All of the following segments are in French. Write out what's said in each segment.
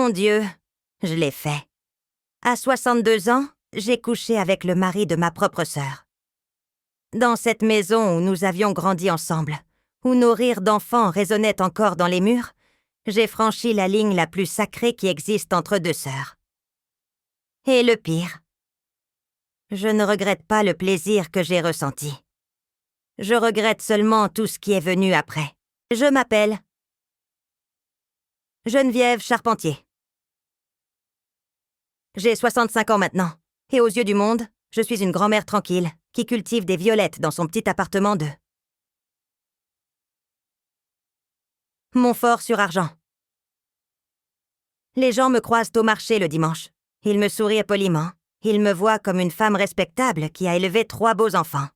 Mon Dieu, je l'ai fait. À 62 ans, j'ai couché avec le mari de ma propre sœur. Dans cette maison où nous avions grandi ensemble, où nos rires d'enfants résonnaient encore dans les murs, j'ai franchi la ligne la plus sacrée qui existe entre deux sœurs. Et le pire, je ne regrette pas le plaisir que j'ai ressenti. Je regrette seulement tout ce qui est venu après. Je m'appelle Geneviève Charpentier. J'ai 65 ans maintenant, et aux yeux du monde, je suis une grand-mère tranquille qui cultive des violettes dans son petit appartement de Montfort-sur-Argent. Les gens me croisent au marché le dimanche. Ils me sourient poliment. Ils me voient comme une femme respectable qui a élevé 3 beaux enfants.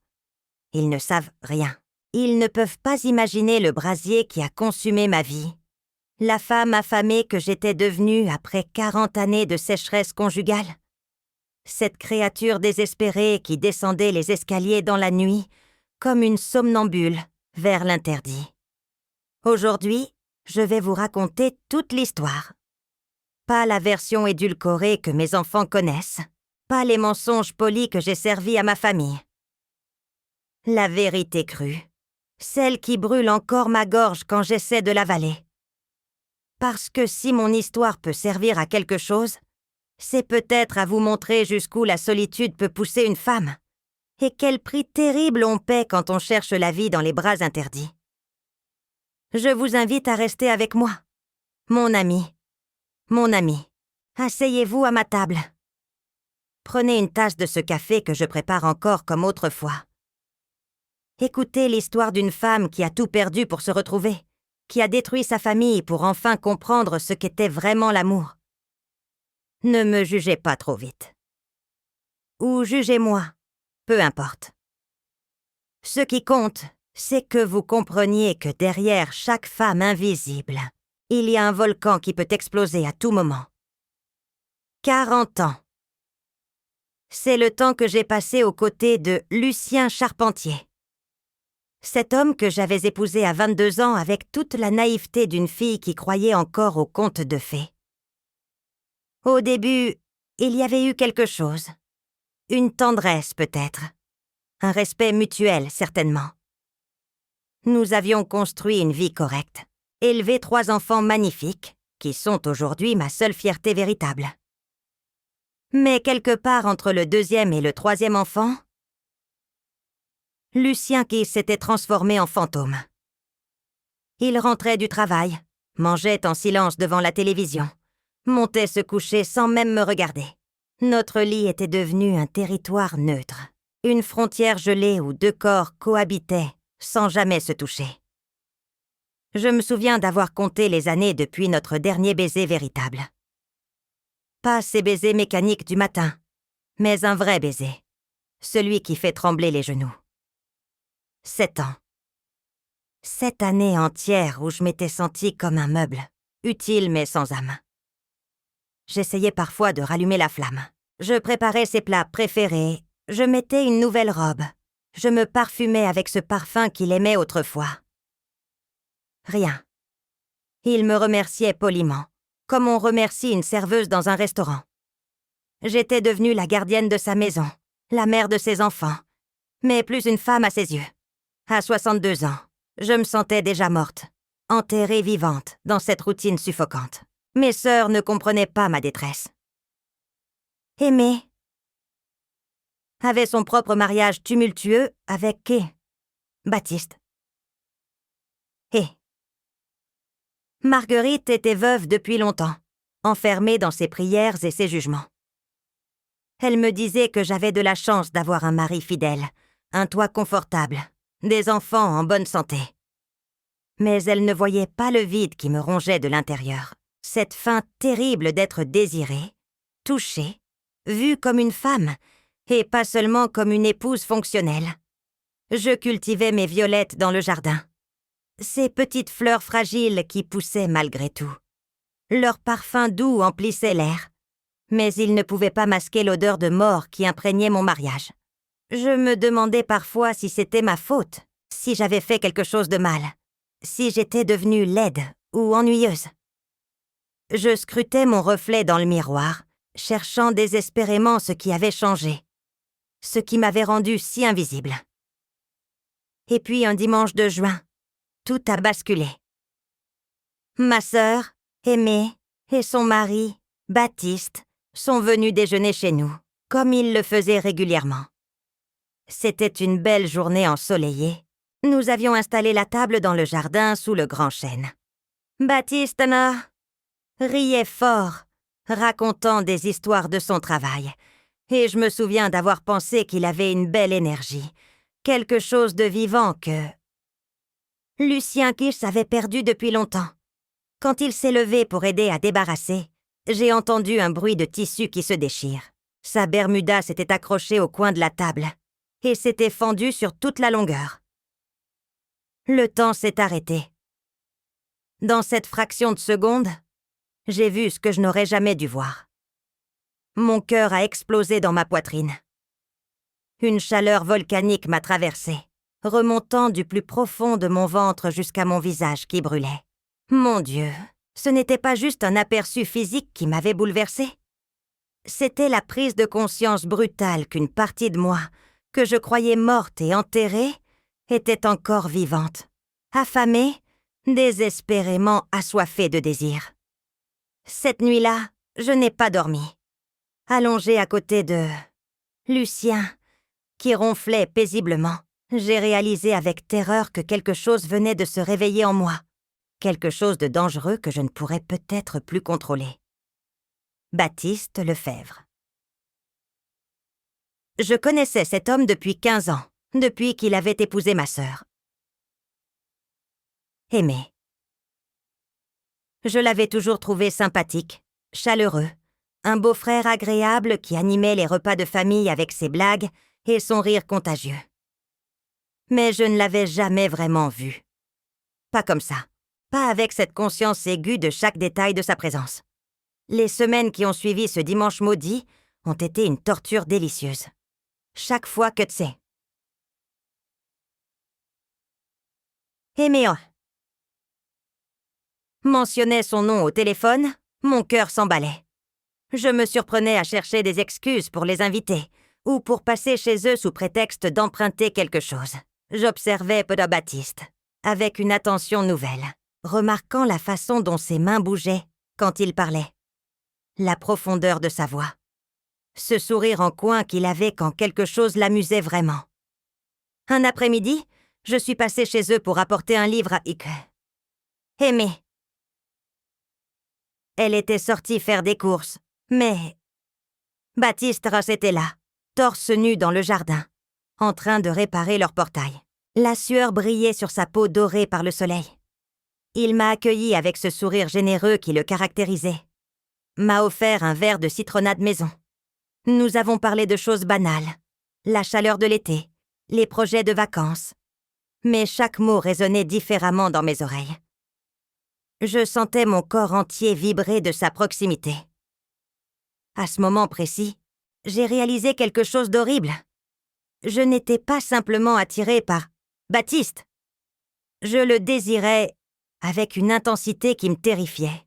Ils ne savent rien. Ils ne peuvent pas imaginer le brasier qui a consumé ma vie. La femme affamée que j'étais devenue après 40 années de sécheresse conjugale. Cette créature désespérée qui descendait les escaliers dans la nuit, comme une somnambule, vers l'interdit. Aujourd'hui, je vais vous raconter toute l'histoire. Pas la version édulcorée que mes enfants connaissent, pas les mensonges polis que j'ai servis à ma famille. La vérité crue, celle qui brûle encore ma gorge quand j'essaie de l'avaler. Parce que si mon histoire peut servir à quelque chose, c'est peut-être à vous montrer jusqu'où la solitude peut pousser une femme, et quel prix terrible on paie quand on cherche la vie dans les bras interdits. Je vous invite à rester avec moi, mon ami. Asseyez-vous à ma table. Prenez une tasse de ce café que je prépare encore comme autrefois. Écoutez l'histoire d'une femme qui a tout perdu pour se retrouver, qui a détruit sa famille pour enfin comprendre ce qu'était vraiment l'amour. Ne me jugez pas trop vite. Ou jugez-moi, peu importe. Ce qui compte, c'est que vous compreniez que derrière chaque femme invisible, il y a un volcan qui peut exploser à tout moment. 40 ans. C'est le temps que j'ai passé aux côtés de Lucien Charpentier. Cet homme que j'avais épousé à 22 ans avec toute la naïveté d'une fille qui croyait encore aux contes de fées. Au début, il y avait eu quelque chose. Une tendresse peut-être. Un respect mutuel certainement. Nous avions construit une vie correcte, élevé 3 enfants magnifiques, qui sont aujourd'hui ma seule fierté véritable. Mais quelque part entre le 2e et le 3e enfant, Lucien qui s'était transformé en fantôme. Il rentrait du travail, mangeait en silence devant la télévision, montait se coucher sans même me regarder. Notre lit était devenu un territoire neutre, une frontière gelée où 2 corps cohabitaient sans jamais se toucher. Je me souviens d'avoir compté les années depuis notre dernier baiser véritable. Pas ces baisers mécaniques du matin, mais un vrai baiser, celui qui fait trembler les genoux. 7 ans. 7 années entières où je m'étais sentie comme un meuble, utile mais sans âme. J'essayais parfois de rallumer la flamme. Je préparais ses plats préférés, je mettais une nouvelle robe, je me parfumais avec ce parfum qu'il aimait autrefois. Rien. Il me remerciait poliment, comme on remercie une serveuse dans un restaurant. J'étais devenue la gardienne de sa maison, la mère de ses enfants, mais plus une femme à ses yeux. À 62 ans, je me sentais déjà morte, enterrée vivante dans cette routine suffocante. Mes sœurs ne comprenaient pas ma détresse. Aimé avait son propre mariage tumultueux avec Baptiste. Et Marguerite était veuve depuis longtemps, enfermée dans ses prières et ses jugements. Elle me disait que j'avais de la chance d'avoir un mari fidèle, un toit confortable, des enfants en bonne santé. Mais elle ne voyait pas le vide qui me rongeait de l'intérieur, cette faim terrible d'être désirée, touchée, vue comme une femme, et pas seulement comme une épouse fonctionnelle. Je cultivais mes violettes dans le jardin. Ces petites fleurs fragiles qui poussaient malgré tout. Leur parfum doux emplissait l'air, mais ils ne pouvaient pas masquer l'odeur de mort qui imprégnait mon mariage. Je me demandais parfois si c'était ma faute, si j'avais fait quelque chose de mal, si j'étais devenue laide ou ennuyeuse. Je scrutais mon reflet dans le miroir, cherchant désespérément ce qui avait changé, ce qui m'avait rendu si invisible. Et puis un dimanche de juin, tout a basculé. Ma sœur, Aimée, et son mari, Baptiste, sont venus déjeuner chez nous, comme ils le faisaient régulièrement. C'était une belle journée ensoleillée. Nous avions installé la table dans le jardin sous le grand chêne. Baptiste riait fort, racontant des histoires de son travail, et je me souviens d'avoir pensé qu'il avait une belle énergie, quelque chose de vivant que Lucien Kiss avait perdu depuis longtemps. Quand il s'est levé pour aider à débarrasser, j'ai entendu un bruit de tissu qui se déchire. Sa bermuda s'était accrochée au coin de la table et s'était fendue sur toute la longueur. Le temps s'est arrêté. Dans cette fraction de seconde, j'ai vu ce que je n'aurais jamais dû voir. Mon cœur a explosé dans ma poitrine. Une chaleur volcanique m'a traversée, remontant du plus profond de mon ventre jusqu'à mon visage qui brûlait. Mon Dieu, ce n'était pas juste un aperçu physique qui m'avait bouleversée. C'était la prise de conscience brutale qu'une partie de moi, que je croyais morte et enterrée, était encore vivante, affamée, désespérément assoiffée de désir. Cette nuit-là, je n'ai pas dormi. Allongée à côté de Lucien, qui ronflait paisiblement, j'ai réalisé avec terreur que quelque chose venait de se réveiller en moi, quelque chose de dangereux que je ne pourrais peut-être plus contrôler. Baptiste Lefebvre. Je connaissais cet homme depuis 15 ans, depuis qu'il avait épousé ma sœur. Aimée. Je l'avais toujours trouvé sympathique, chaleureux, un beau-frère agréable qui animait les repas de famille avec ses blagues et son rire contagieux. Mais je ne l'avais jamais vraiment vu. Pas comme ça, pas avec cette conscience aiguë de chaque détail de sa présence. Les semaines qui ont suivi ce dimanche maudit ont été une torture délicieuse. Chaque fois que tu sais. Aimée mentionnait son nom au téléphone, mon cœur s'emballait. Je me surprenais à chercher des excuses pour les inviter ou pour passer chez eux sous prétexte d'emprunter quelque chose. J'observais Pedro Baptiste avec une attention nouvelle, remarquant la façon dont ses mains bougeaient quand il parlait, la profondeur de sa voix, ce sourire en coin qu'il avait quand quelque chose l'amusait vraiment. Un après-midi, je suis passée chez eux pour apporter un livre à Ike. Aimée. Elle était sortie faire des courses, mais Baptiste Ross était là, torse nu dans le jardin, en train de réparer leur portail. La sueur brillait sur sa peau dorée par le soleil. Il m'a accueilli avec ce sourire généreux qui le caractérisait. M'a offert un verre de citronnade maison. Nous avons parlé de choses banales, la chaleur de l'été, les projets de vacances. Mais chaque mot résonnait différemment dans mes oreilles. Je sentais mon corps entier vibrer de sa proximité. À ce moment précis, j'ai réalisé quelque chose d'horrible. Je n'étais pas simplement attirée par Baptiste. Je le désirais avec une intensité qui me terrifiait.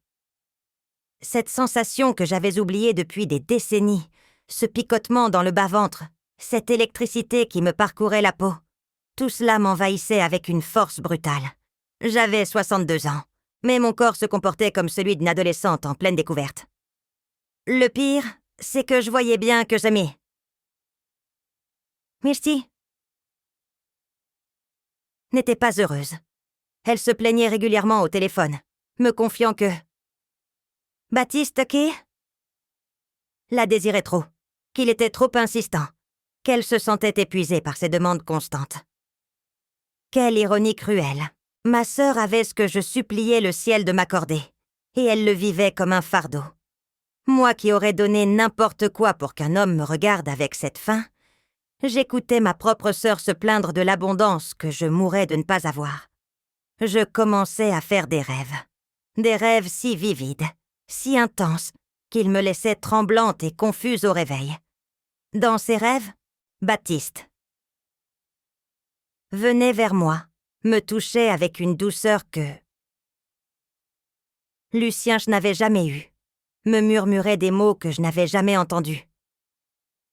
Cette sensation que j'avais oubliée depuis des décennies, ce picotement dans le bas-ventre, cette électricité qui me parcourait la peau, tout cela m'envahissait avec une force brutale. J'avais 62 ans, mais mon corps se comportait comme celui d'une adolescente en pleine découverte. Le pire, c'est que je voyais bien que j'aimais. Misty n'était pas heureuse. Elle se plaignait régulièrement au téléphone, me confiant que Baptiste qui la désirait trop, qu'il était trop insistant, qu'elle se sentait épuisée par ses demandes constantes. Quelle ironie cruelle. Ma sœur avait ce que je suppliais le ciel de m'accorder, et elle le vivait comme un fardeau. Moi qui aurais donné n'importe quoi pour qu'un homme me regarde avec cette faim, j'écoutais ma propre sœur se plaindre de l'abondance que je mourais de ne pas avoir. Je commençais à faire des rêves si vivides, si intenses, qu'ils me laissaient tremblante et confuse au réveil. Dans ces rêves, Baptiste venait vers moi, me touchait avec une douceur que Lucien, je n'avais jamais eu, me murmurait des mots que je n'avais jamais entendus.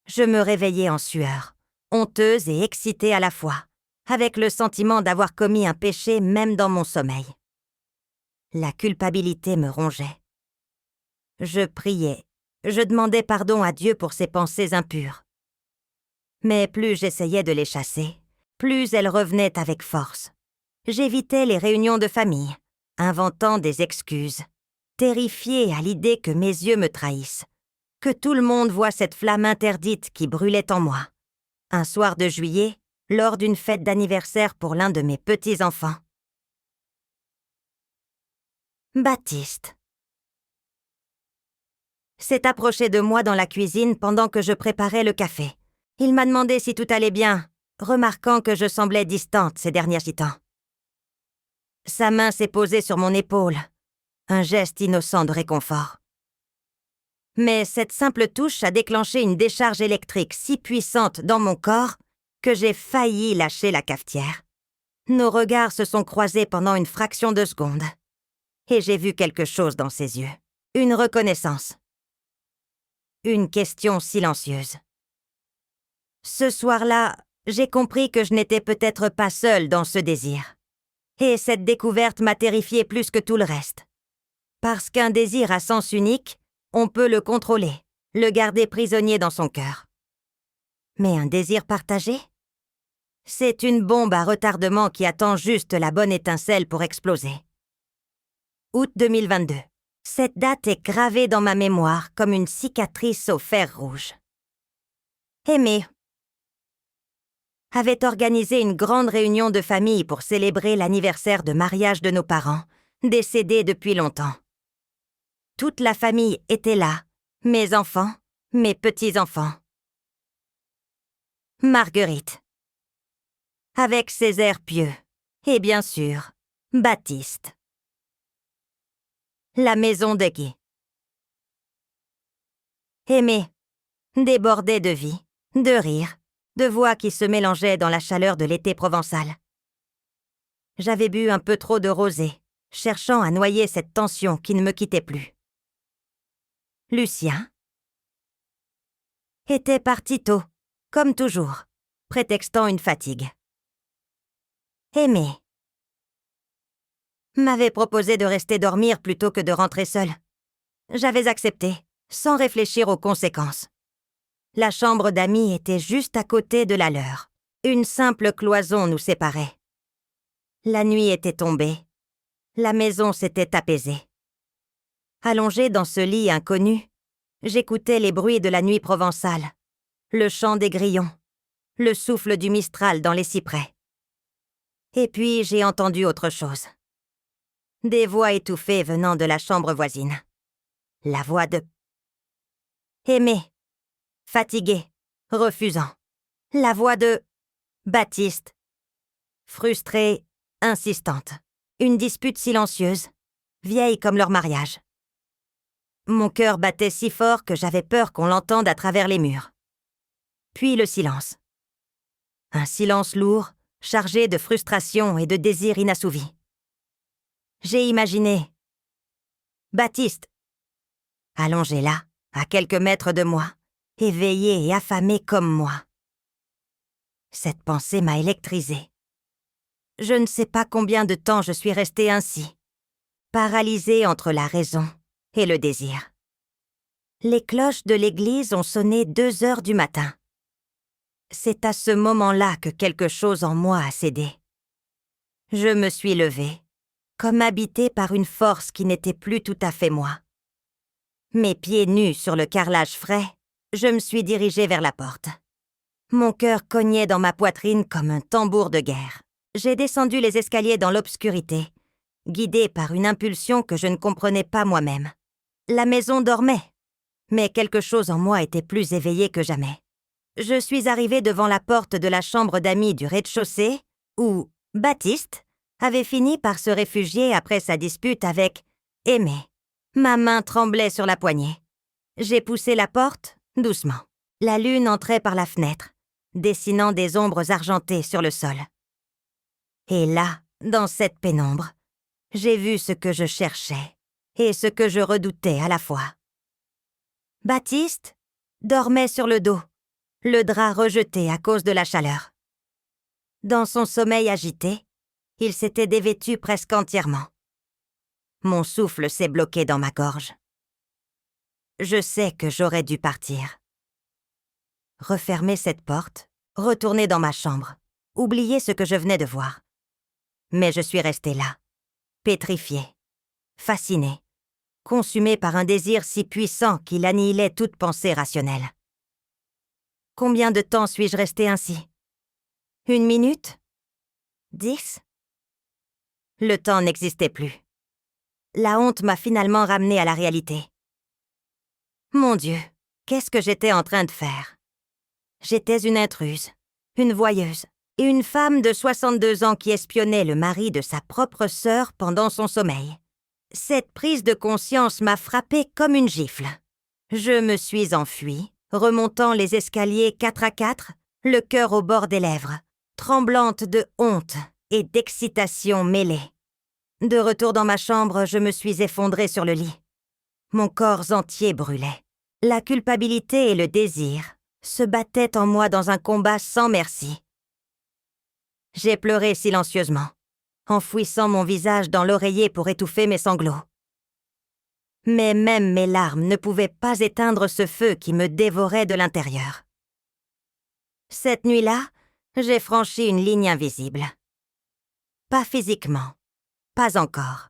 Je me réveillais en sueur, honteuse et excitée à la fois, avec le sentiment d'avoir commis un péché même dans mon sommeil. La culpabilité me rongeait. Je priais, je demandais pardon à Dieu pour ces pensées impures. Mais plus j'essayais de les chasser, plus elles revenaient avec force. J'évitais les réunions de famille, inventant des excuses, terrifiée à l'idée que mes yeux me trahissent, que tout le monde voit cette flamme interdite qui brûlait en moi. Un soir de juillet, lors d'une fête d'anniversaire pour l'un de mes petits-enfants. Baptiste s'est approché de moi dans la cuisine pendant que je préparais le café. Il m'a demandé si tout allait bien, remarquant que je semblais distante ces derniers temps. Sa main s'est posée sur mon épaule, un geste innocent de réconfort. Mais cette simple touche a déclenché une décharge électrique si puissante dans mon corps que j'ai failli lâcher la cafetière. Nos regards se sont croisés pendant une fraction de seconde. Et j'ai vu quelque chose dans ses yeux. Une reconnaissance. Une question silencieuse. Ce soir-là, j'ai compris que je n'étais peut-être pas seule dans ce désir. Et cette découverte m'a terrifiée plus que tout le reste. Parce qu'un désir à sens unique, on peut le contrôler, le garder prisonnier dans son cœur. Mais un désir partagé ? C'est une bombe à retardement qui attend juste la bonne étincelle pour exploser. Août 2022. Cette date est gravée dans ma mémoire comme une cicatrice au fer rouge. Aimé avait organisé une grande réunion de famille pour célébrer l'anniversaire de mariage de nos parents, décédés depuis longtemps. Toute la famille était là, mes enfants, mes petits-enfants. Marguerite, avec ses airs pieux, et bien sûr, Baptiste. La maison de Guy. Aimé débordait de vie, de rire, de voix qui se mélangeaient dans la chaleur de l'été provençal. J'avais bu un peu trop de rosé, cherchant à noyer cette tension qui ne me quittait plus. Lucien était parti tôt, comme toujours, prétextant une fatigue. Aimé m'avait proposé de rester dormir plutôt que de rentrer seule. J'avais accepté, sans réfléchir aux conséquences. La chambre d'amis était juste à côté de la leur. Une simple cloison nous séparait. La nuit était tombée. La maison s'était apaisée. Allongée dans ce lit inconnu, j'écoutais les bruits de la nuit provençale, le chant des grillons, le souffle du mistral dans les cyprès. Et puis j'ai entendu autre chose. Des voix étouffées venant de la chambre voisine. La voix de Aimé, fatigué, refusant. La voix de Baptiste, frustrée, insistante. Une dispute silencieuse, vieille comme leur mariage. Mon cœur battait si fort que j'avais peur qu'on l'entende à travers les murs. Puis le silence. Un silence lourd, chargé de frustration et de désirs inassouvis. J'ai imaginé Baptiste, allongé là, à quelques mètres de moi, éveillé et affamé comme moi. Cette pensée m'a électrisée. Je ne sais pas combien de temps je suis restée ainsi, paralysée entre la raison et le désir. Les cloches de l'église ont sonné 2 heures du matin. C'est à ce moment-là que quelque chose en moi a cédé. Je me suis levée, comme habitée par une force qui n'était plus tout à fait moi. Mes pieds nus sur le carrelage frais, je me suis dirigée vers la porte. Mon cœur cognait dans ma poitrine comme un tambour de guerre. J'ai descendu les escaliers dans l'obscurité, guidée par une impulsion que je ne comprenais pas moi-même. La maison dormait, mais quelque chose en moi était plus éveillé que jamais. Je suis arrivée devant la porte de la chambre d'amis du rez-de-chaussée, où Baptiste avait fini par se réfugier après sa dispute avec Aimé. Ma main tremblait sur la poignée. J'ai poussé la porte, doucement. La lune entrait par la fenêtre, dessinant des ombres argentées sur le sol. Et là, dans cette pénombre, j'ai vu ce que je cherchais. et ce que je redoutais à la fois. Baptiste dormait sur le dos, le drap rejeté à cause de la chaleur. Dans son sommeil agité, il s'était dévêtu presque entièrement. Mon souffle s'est bloqué dans ma gorge. Je sais que j'aurais dû partir. Refermer cette porte, retourner dans ma chambre, oublier ce que je venais de voir. Mais je suis restée là, pétrifiée, fascinée, consumée par un désir si puissant qu'il annihilait toute pensée rationnelle. Combien de temps suis-je restée ainsi? 1 minute? 10? Le temps n'existait plus. La honte m'a finalement ramenée à la réalité. Mon Dieu, qu'est-ce que j'étais en train de faire? J'étais une intruse, une voyeuse, et une femme de 62 ans qui espionnait le mari de sa propre sœur pendant son sommeil. Cette prise de conscience m'a frappée comme une gifle. Je me suis enfuie, remontant les escaliers 4 à 4, le cœur au bord des lèvres, tremblante de honte et d'excitation mêlée. De retour dans ma chambre, je me suis effondrée sur le lit. Mon corps entier brûlait. La culpabilité et le désir se battaient en moi dans un combat sans merci. J'ai pleuré silencieusement, enfouissant mon visage dans l'oreiller pour étouffer mes sanglots. Mais même mes larmes ne pouvaient pas éteindre ce feu qui me dévorait de l'intérieur. Cette nuit-là, j'ai franchi une ligne invisible. Pas physiquement, pas encore.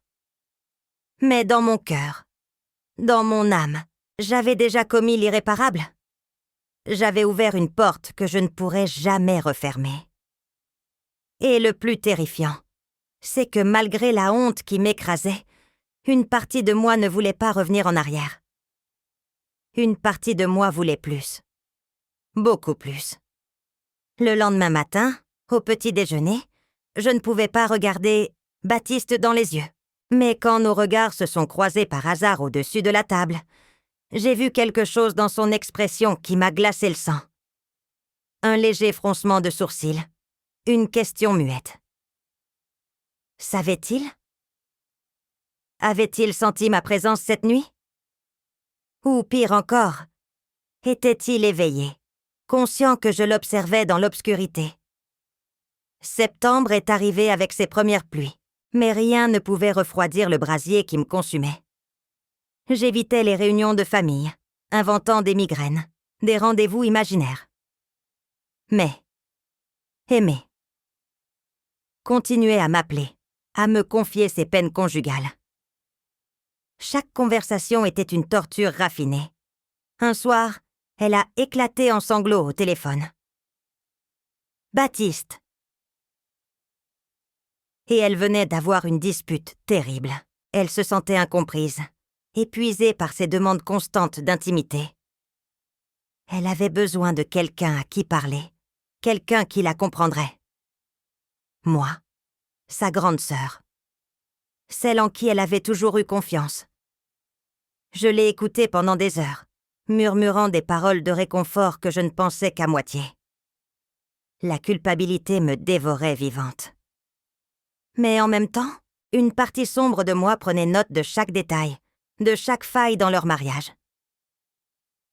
Mais dans mon cœur, dans mon âme, j'avais déjà commis l'irréparable. J'avais ouvert une porte que je ne pourrais jamais refermer. Et le plus terrifiant, c'est que malgré la honte qui m'écrasait, une partie de moi ne voulait pas revenir en arrière. Une partie de moi voulait plus. Beaucoup plus. Le lendemain matin, au petit déjeuner, je ne pouvais pas regarder Baptiste dans les yeux. Mais quand nos regards se sont croisés par hasard au-dessus de la table, j'ai vu quelque chose dans son expression qui m'a glacé le sang. Un léger froncement de sourcils, une question muette. Savait-il? Avait-il senti ma présence cette nuit? Ou pire encore, était-il éveillé, conscient que je l'observais dans l'obscurité? Septembre est arrivé avec ses premières pluies, mais rien ne pouvait refroidir le brasier qui me consumait. J'évitais les réunions de famille, inventant des migraines, des rendez-vous imaginaires. Mais, aimer. Continuer à m'appeler, à me confier ses peines conjugales. Chaque conversation était une torture raffinée. Un soir, elle a éclaté en sanglots au téléphone. Baptiste. Et elle venait d'avoir une dispute terrible. Elle se sentait incomprise, épuisée par ses demandes constantes d'intimité. Elle avait besoin de quelqu'un à qui parler, quelqu'un qui la comprendrait. Moi, sa grande sœur. Celle en qui elle avait toujours eu confiance. Je l'ai écoutée pendant des heures, murmurant des paroles de réconfort que je ne pensais qu'à moitié. La culpabilité me dévorait vivante. Mais en même temps, une partie sombre de moi prenait note de chaque détail, de chaque faille dans leur mariage.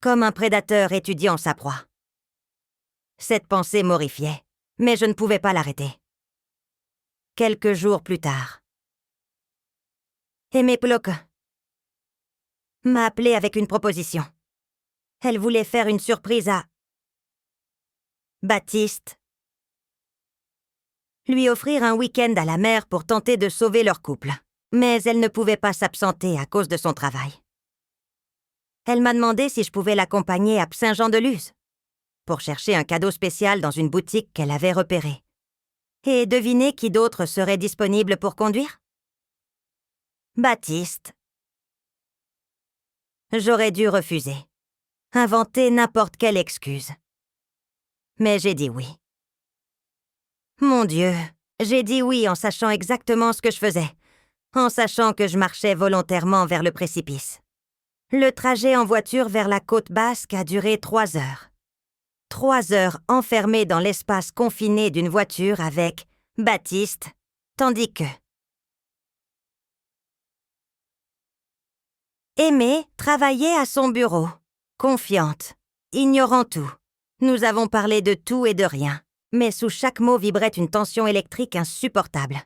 Comme un prédateur étudiant sa proie. Cette pensée m'horrifiait, mais je ne pouvais pas l'arrêter. Quelques jours plus tard, Aimée Plock m'a appelé avec une proposition. Elle voulait faire une surprise à Baptiste, lui offrir un week-end à la mer pour tenter de sauver leur couple. Mais elle ne pouvait pas s'absenter à cause de son travail. Elle m'a demandé si je pouvais l'accompagner à Saint-Jean-de-Luz pour chercher un cadeau spécial dans une boutique qu'elle avait repérée. Et devinez qui d'autre serait disponible pour conduire? Baptiste. J'aurais dû refuser, inventer n'importe quelle excuse. Mais j'ai dit oui. Mon Dieu, j'ai dit oui en sachant exactement ce que je faisais, en sachant que je marchais volontairement vers le précipice. Le trajet en voiture vers la côte basque a duré 3 heures. 3 heures enfermées dans l'espace confiné d'une voiture avec Baptiste, tandis que Aimée travaillait à son bureau, confiante, ignorant tout. Nous avons parlé de tout et de rien, mais sous chaque mot vibrait une tension électrique insupportable.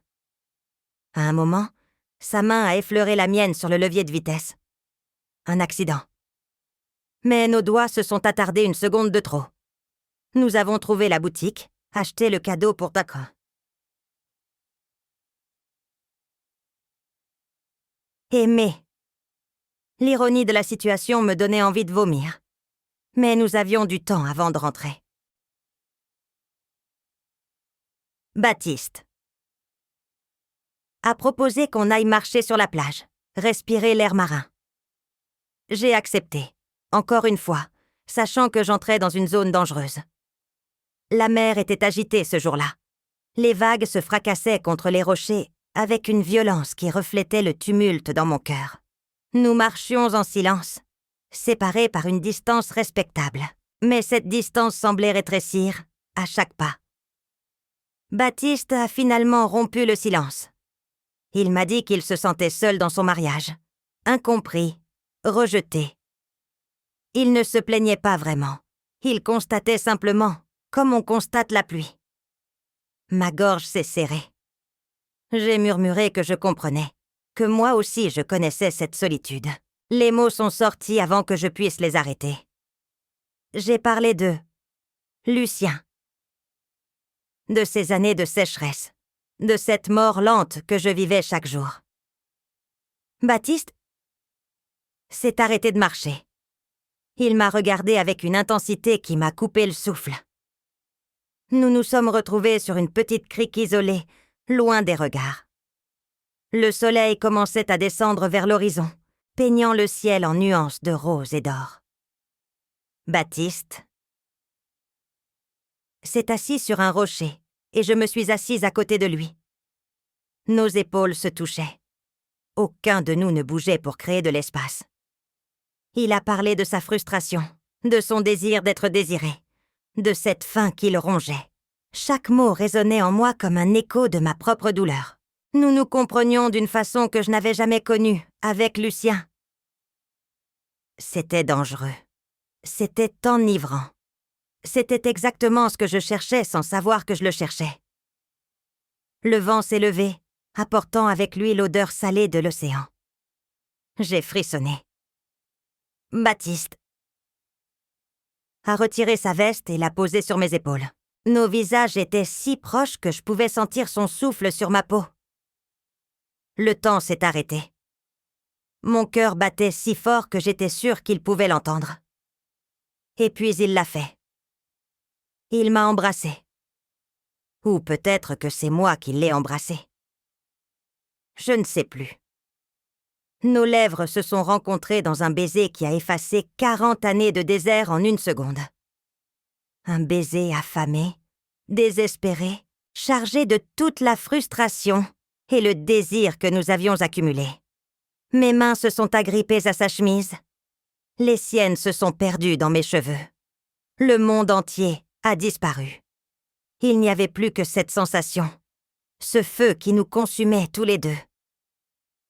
À un moment, sa main a effleuré la mienne sur le levier de vitesse. Un accident. Mais nos doigts se sont attardés une seconde de trop. Nous avons trouvé la boutique, acheté le cadeau pour Dakar. Aimer. L'ironie de la situation me donnait envie de vomir. Mais nous avions du temps avant de rentrer. Baptiste a proposé qu'on aille marcher sur la plage, respirer l'air marin. J'ai accepté, encore une fois, sachant que j'entrais dans une zone dangereuse. La mer était agitée ce jour-là. Les vagues se fracassaient contre les rochers avec une violence qui reflétait le tumulte dans mon cœur. Nous marchions en silence, séparés par une distance respectable. Mais cette distance semblait rétrécir à chaque pas. Baptiste a finalement rompu le silence. Il m'a dit qu'il se sentait seul dans son mariage, incompris, rejeté. Il ne se plaignait pas vraiment. Il constatait simplement, comme on constate la pluie. Ma gorge s'est serrée. J'ai murmuré que je comprenais, que moi aussi je connaissais cette solitude. Les mots sont sortis avant que je puisse les arrêter. J'ai parlé de Lucien, de ces années de sécheresse, de cette mort lente que je vivais chaque jour. Baptiste s'est arrêté de marcher. Il m'a regardé avec une intensité qui m'a coupé le souffle. Nous nous sommes retrouvés sur une petite crique isolée, loin des regards. Le soleil commençait à descendre vers l'horizon, peignant le ciel en nuances de rose et d'or. Baptiste s'est assis sur un rocher et je me suis assise à côté de lui. Nos épaules se touchaient. Aucun de nous ne bougeait pour créer de l'espace. Il a parlé de sa frustration, de son désir d'être désiré, de cette faim qui le rongeait. Chaque mot résonnait en moi comme un écho de ma propre douleur. Nous nous comprenions d'une façon que je n'avais jamais connue avec Lucien. C'était dangereux. C'était enivrant. C'était exactement ce que je cherchais sans savoir que je le cherchais. Le vent s'est levé, apportant avec lui l'odeur salée de l'océan. J'ai frissonné. Baptiste a retiré sa veste et l'a posée sur mes épaules. Nos visages étaient si proches que je pouvais sentir son souffle sur ma peau. Le temps s'est arrêté. Mon cœur battait si fort que j'étais sûre qu'il pouvait l'entendre. Et puis il l'a fait. Il m'a embrassée. Ou peut-être que c'est moi qui l'ai embrassé. Je ne sais plus. Nos lèvres se sont rencontrées dans un baiser qui a effacé 40 années de désert en une seconde. Un baiser affamé, désespéré, chargé de toute la frustration et le désir que nous avions accumulés. Mes mains se sont agrippées à sa chemise. Les siennes se sont perdues dans mes cheveux. Le monde entier a disparu. Il n'y avait plus que cette sensation, ce feu qui nous consumait tous les deux.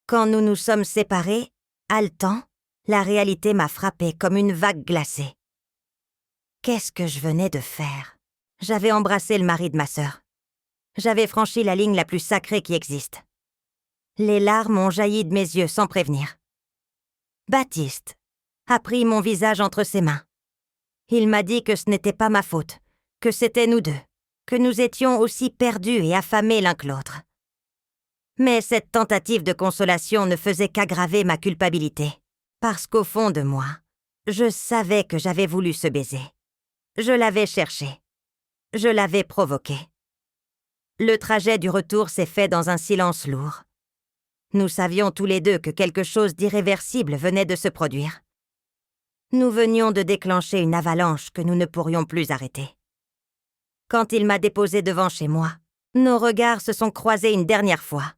Quand nous nous sommes séparés, haletants, la réalité m'a frappée comme une vague glacée. Qu'est-ce que je venais de faire? J'avais embrassé le mari de ma sœur. J'avais franchi la ligne la plus sacrée qui existe. Les larmes ont jailli de mes yeux sans prévenir. Baptiste a pris mon visage entre ses mains. Il m'a dit que ce n'était pas ma faute, que c'était nous deux, que nous étions aussi perdus et affamés l'un que l'autre. Mais cette tentative de consolation ne faisait qu'aggraver ma culpabilité, parce qu'au fond de moi, je savais que j'avais voulu ce baiser. Je l'avais cherché. Je l'avais provoqué. Le trajet du retour s'est fait dans un silence lourd. Nous savions tous les deux que quelque chose d'irréversible venait de se produire. Nous venions de déclencher une avalanche que nous ne pourrions plus arrêter. Quand il m'a déposé devant chez moi, nos regards se sont croisés une dernière fois.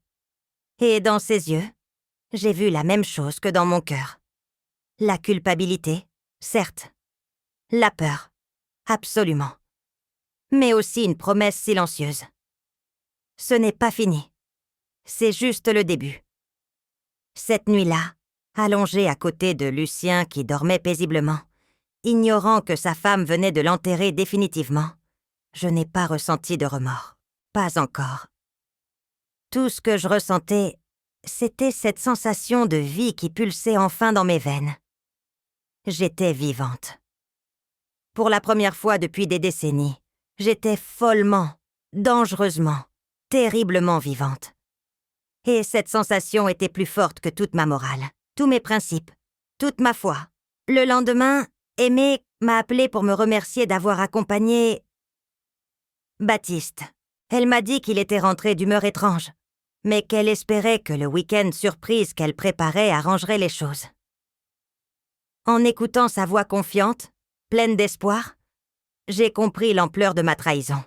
Et dans ses yeux, j'ai vu la même chose que dans mon cœur. La culpabilité, certes. La peur, absolument. Mais aussi une promesse silencieuse. Ce n'est pas fini. C'est juste le début. Cette nuit-là, allongé à côté de Lucien qui dormait paisiblement, ignorant que sa femme venait de l'enterrer définitivement, je n'ai pas ressenti de remords. Pas encore. Tout ce que je ressentais, c'était cette sensation de vie qui pulsait enfin dans mes veines. J'étais vivante. Pour la première fois depuis des décennies, j'étais follement, dangereusement, terriblement vivante. Et cette sensation était plus forte que toute ma morale, tous mes principes, toute ma foi. Le lendemain, Aimée m'a appelée pour me remercier d'avoir accompagné Baptiste. Elle m'a dit qu'il était rentré d'humeur étrange, mais qu'elle espérait que le week-end surprise qu'elle préparait arrangerait les choses. En écoutant sa voix confiante, pleine d'espoir, j'ai compris l'ampleur de ma trahison.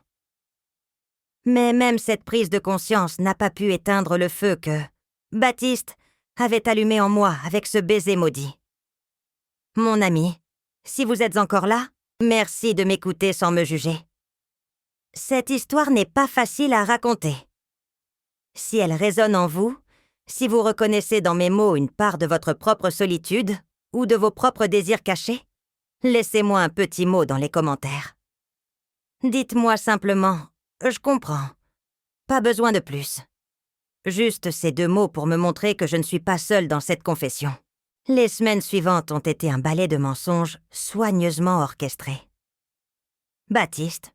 Mais même cette prise de conscience n'a pas pu éteindre le feu que Baptiste avait allumé en moi avec ce baiser maudit. Mon ami, si vous êtes encore là, merci de m'écouter sans me juger. Cette histoire n'est pas facile à raconter. Si elle résonne en vous, si vous reconnaissez dans mes mots une part de votre propre solitude ou de vos propres désirs cachés, laissez-moi un petit mot dans les commentaires. Dites-moi simplement « Je comprends ». Pas besoin de plus. Juste ces 2 mots pour me montrer que je ne suis pas seule dans cette confession. Les semaines suivantes ont été un ballet de mensonges soigneusement orchestré. Baptiste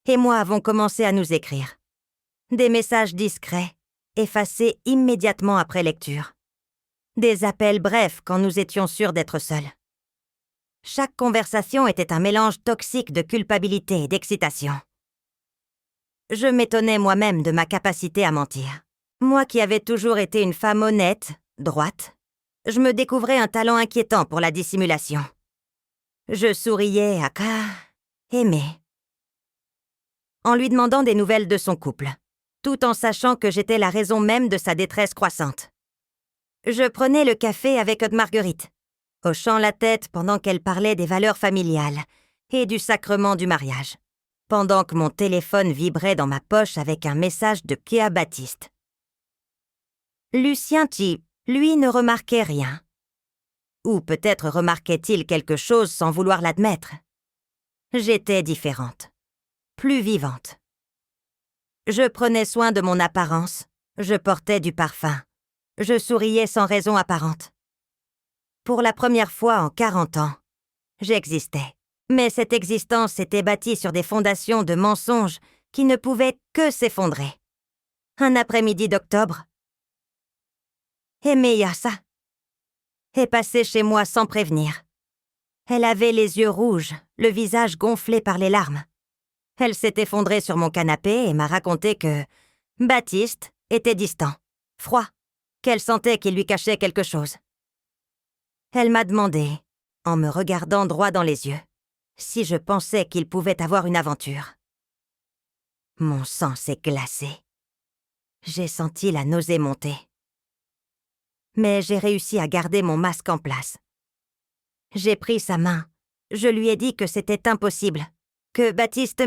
et moi avons commencé à nous écrire. Des messages discrets, effacés immédiatement après lecture. Des appels brefs quand nous étions sûrs d'être seuls. Chaque conversation était un mélange toxique de culpabilité et d'excitation. Je m'étonnais moi-même de ma capacité à mentir. Moi qui avais toujours été une femme honnête, droite, je me découvrais un talent inquiétant pour la dissimulation. Je souriais à Aimée, en lui demandant des nouvelles de son couple, tout en sachant que j'étais la raison même de sa détresse croissante. Je prenais le café avec Marguerite, hochant la tête pendant qu'elle parlait des valeurs familiales et du sacrement du mariage, pendant que mon téléphone vibrait dans ma poche avec un message de Kéa Baptiste. Lucien qui, lui, ne remarquait rien. Ou peut-être remarquait-il quelque chose sans vouloir l'admettre. J'étais différente. Plus vivante. Je prenais soin de mon apparence, je portais du parfum, je souriais sans raison apparente. Pour la première fois en 40 ans, j'existais. Mais cette existence était bâtie sur des fondations de mensonges qui ne pouvaient que s'effondrer. Un après-midi d'octobre, Aimée Yassa est passée chez moi sans prévenir. Elle avait les yeux rouges, le visage gonflé par les larmes. Elle s'est effondrée sur mon canapé et m'a raconté que Baptiste était distant, froid, qu'elle sentait qu'il lui cachait quelque chose. Elle m'a demandé, en me regardant droit dans les yeux, si je pensais qu'il pouvait avoir une aventure. Mon sang s'est glacé. J'ai senti la nausée monter. Mais j'ai réussi à garder mon masque en place. J'ai pris sa main. Je lui ai dit que c'était impossible, que Baptiste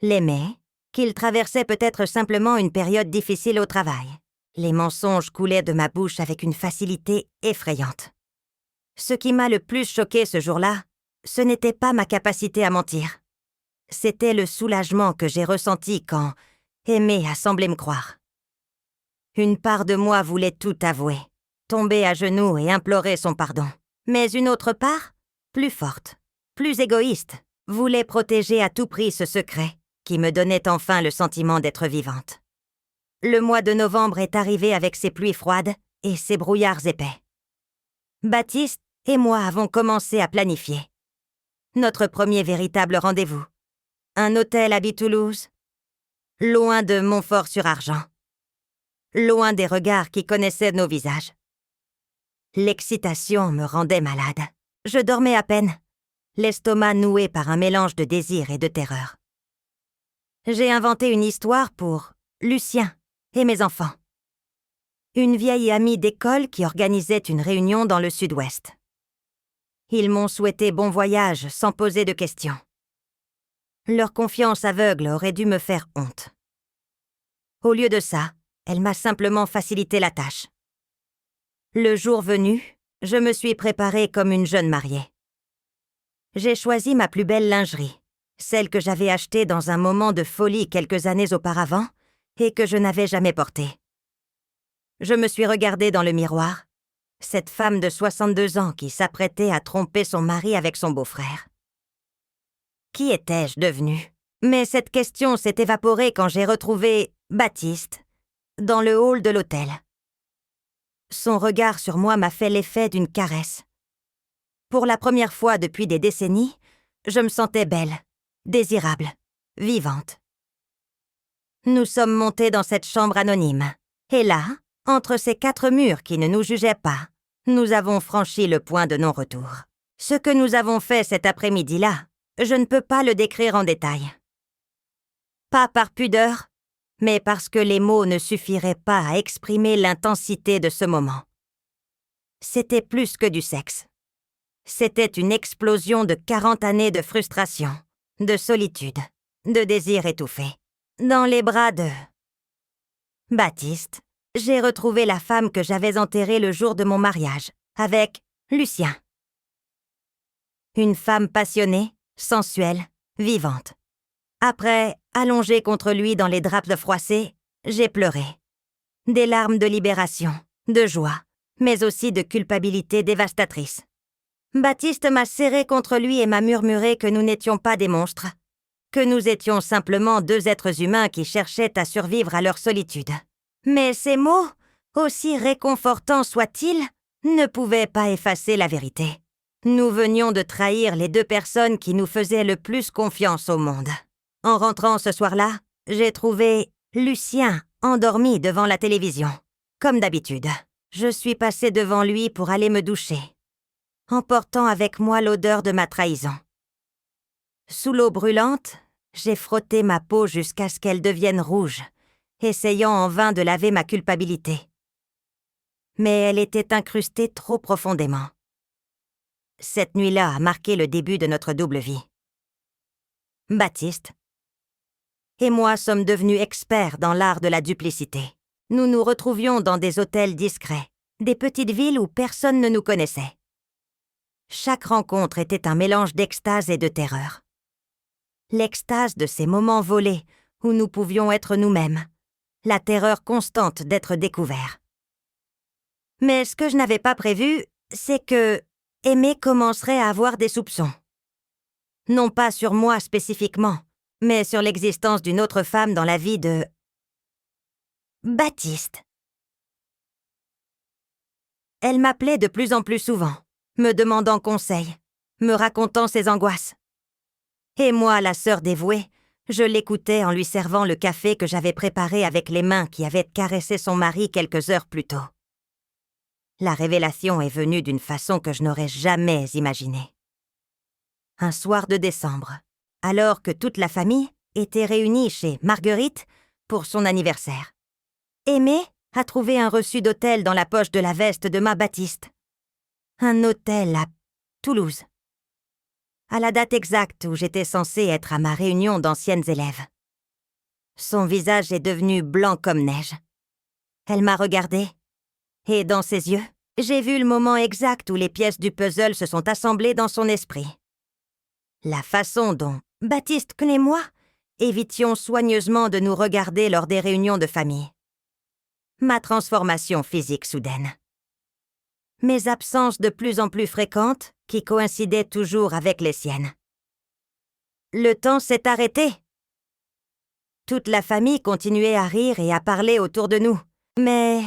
l'aimait, qu'il traversait peut-être simplement une période difficile au travail. Les mensonges coulaient de ma bouche avec une facilité effrayante. Ce qui m'a le plus choqué ce jour-là, ce n'était pas ma capacité à mentir. C'était le soulagement que j'ai ressenti quand Aimée a semblé me croire. Une part de moi voulait tout avouer, tomber à genoux et implorer son pardon. Mais une autre part, plus forte, plus égoïste, voulait protéger à tout prix ce secret qui me donnait enfin le sentiment d'être vivante. Le mois de novembre est arrivé avec ses pluies froides et ses brouillards épais. Baptiste et moi avons commencé à planifier. Notre premier véritable rendez-vous. Un hôtel à Toulouse, loin de Montfort-sur-Argent. Loin des regards qui connaissaient nos visages. L'excitation me rendait malade. Je dormais à peine, l'estomac noué par un mélange de désir et de terreur. J'ai inventé une histoire pour Lucien et mes enfants. Une vieille amie d'école qui organisait une réunion dans le sud-ouest. Ils m'ont souhaité bon voyage sans poser de questions. Leur confiance aveugle aurait dû me faire honte. Au lieu de ça, elle m'a simplement facilité la tâche. Le jour venu, je me suis préparée comme une jeune mariée. J'ai choisi ma plus belle lingerie, celle que j'avais achetée dans un moment de folie quelques années auparavant et que je n'avais jamais portée. Je me suis regardée dans le miroir, cette femme de 62 ans qui s'apprêtait à tromper son mari avec son beau-frère. Qui étais-je devenue? Mais cette question s'est évaporée quand j'ai retrouvé Baptiste dans le hall de l'hôtel. Son regard sur moi m'a fait l'effet d'une caresse. Pour la première fois depuis des décennies, je me sentais belle, désirable, vivante. Nous sommes montés dans cette chambre anonyme. Et là, entre ces 4 murs qui ne nous jugeaient pas, nous avons franchi le point de non-retour. Ce que nous avons fait cet après-midi-là, je ne peux pas le décrire en détail. Pas par pudeur, mais parce que les mots ne suffiraient pas à exprimer l'intensité de ce moment. C'était plus que du sexe. C'était une explosion de 40 années de frustration, de solitude, de désir étouffé. Dans les bras de Baptiste, j'ai retrouvé la femme que j'avais enterrée le jour de mon mariage, avec Lucien. Une femme passionnée, sensuelle, vivante. Après, allongée contre lui dans les draps de froissée, j'ai pleuré. Des larmes de libération, de joie, mais aussi de culpabilité dévastatrice. Baptiste m'a serré contre lui et m'a murmuré que nous n'étions pas des monstres, que nous étions simplement 2 êtres humains qui cherchaient à survivre à leur solitude. Mais ces mots, aussi réconfortants soient-ils, ne pouvaient pas effacer la vérité. Nous venions de trahir les 2 personnes qui nous faisaient le plus confiance au monde. En rentrant ce soir-là, j'ai trouvé Lucien endormi devant la télévision. Comme d'habitude, je suis passée devant lui pour aller me doucher, emportant avec moi l'odeur de ma trahison. Sous l'eau brûlante, j'ai frotté ma peau jusqu'à ce qu'elle devienne rouge, essayant en vain de laver ma culpabilité. Mais elle était incrustée trop profondément. Cette nuit-là a marqué le début de notre double vie. Baptiste et moi sommes devenus experts dans l'art de la duplicité. Nous nous retrouvions dans des hôtels discrets, des petites villes où personne ne nous connaissait. Chaque rencontre était un mélange d'extase et de terreur. L'extase de ces moments volés où nous pouvions être nous-mêmes, la terreur constante d'être découverts. Mais ce que je n'avais pas prévu, c'est que Aimé commencerait à avoir des soupçons. Non pas sur moi spécifiquement, mais sur l'existence d'une autre femme dans la vie de Baptiste. Elle m'appelait de plus en plus souvent, me demandant conseil, me racontant ses angoisses. Et moi, la sœur dévouée, je l'écoutais en lui servant le café que j'avais préparé avec les mains qui avaient caressé son mari quelques heures plus tôt. La révélation est venue d'une façon que je n'aurais jamais imaginée. Un soir de décembre, alors que toute la famille était réunie chez Marguerite pour son anniversaire. Aimé a trouvé un reçu d'hôtel dans la poche de la veste de ma Baptiste. Un hôtel à Toulouse. À la date exacte où j'étais censée être à ma réunion d'anciennes élèves. Son visage est devenu blanc comme neige. Elle m'a regardée, et dans ses yeux, j'ai vu le moment exact où les pièces du puzzle se sont assemblées dans son esprit. La façon dont Baptiste et moi évitions soigneusement de nous regarder lors des réunions de famille. Ma transformation physique soudaine. Mes absences de plus en plus fréquentes qui coïncidaient toujours avec les siennes. Le temps s'est arrêté. Toute la famille continuait à rire et à parler autour de nous, mais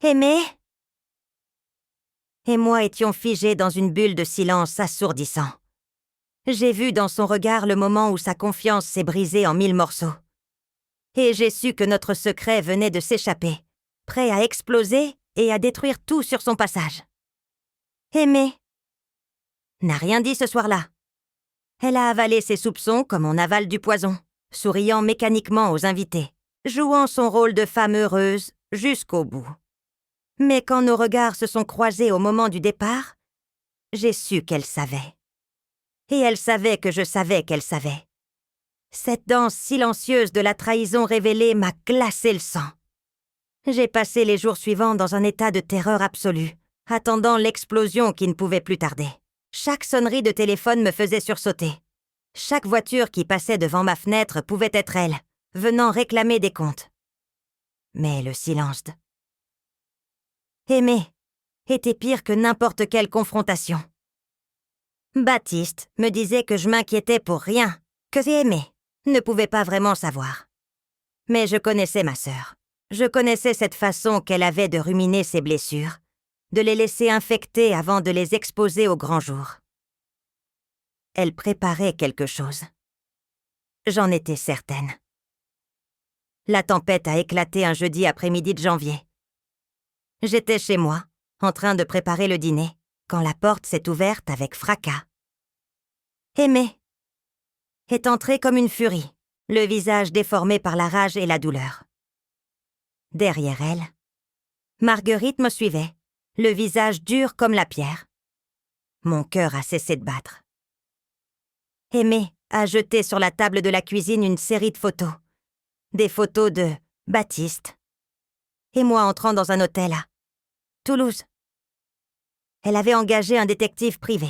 Aimé et moi étions figés dans une bulle de silence assourdissant. J'ai vu dans son regard le moment où sa confiance s'est brisée en 1000 morceaux. Et j'ai su que notre secret venait de s'échapper, prêt à exploser et à détruire tout sur son passage. Aimé n'a rien dit ce soir-là. Elle a avalé ses soupçons comme on avale du poison, souriant mécaniquement aux invités, jouant son rôle de femme heureuse jusqu'au bout. Mais quand nos regards se sont croisés au moment du départ, j'ai su qu'elle savait. Et elle savait que je savais qu'elle savait. Cette danse silencieuse de la trahison révélée m'a glacé le sang. J'ai passé les jours suivants dans un état de terreur absolue, attendant l'explosion qui ne pouvait plus tarder. Chaque sonnerie de téléphone me faisait sursauter. Chaque voiture qui passait devant ma fenêtre pouvait être elle, venant réclamer des comptes. Mais le silence Aimer était pire que n'importe quelle confrontation. Baptiste me disait que je m'inquiétais pour rien, que Aimé ne pouvait pas vraiment savoir. Mais je connaissais ma sœur. Je connaissais cette façon qu'elle avait de ruminer ses blessures, de les laisser infecter avant de les exposer au grand jour. Elle préparait quelque chose. J'en étais certaine. La tempête a éclaté un jeudi après-midi de janvier. J'étais chez moi, en train de préparer le dîner, quand la porte s'est ouverte avec fracas. Aimé est entrée comme une furie, le visage déformé par la rage et la douleur. Derrière elle, Marguerite me suivait, le visage dur comme la pierre. Mon cœur a cessé de battre. Aimé a jeté sur la table de la cuisine une série de photos. Des photos de Baptiste. Et moi entrant dans un hôtel à Toulouse. Elle avait engagé un détective privé.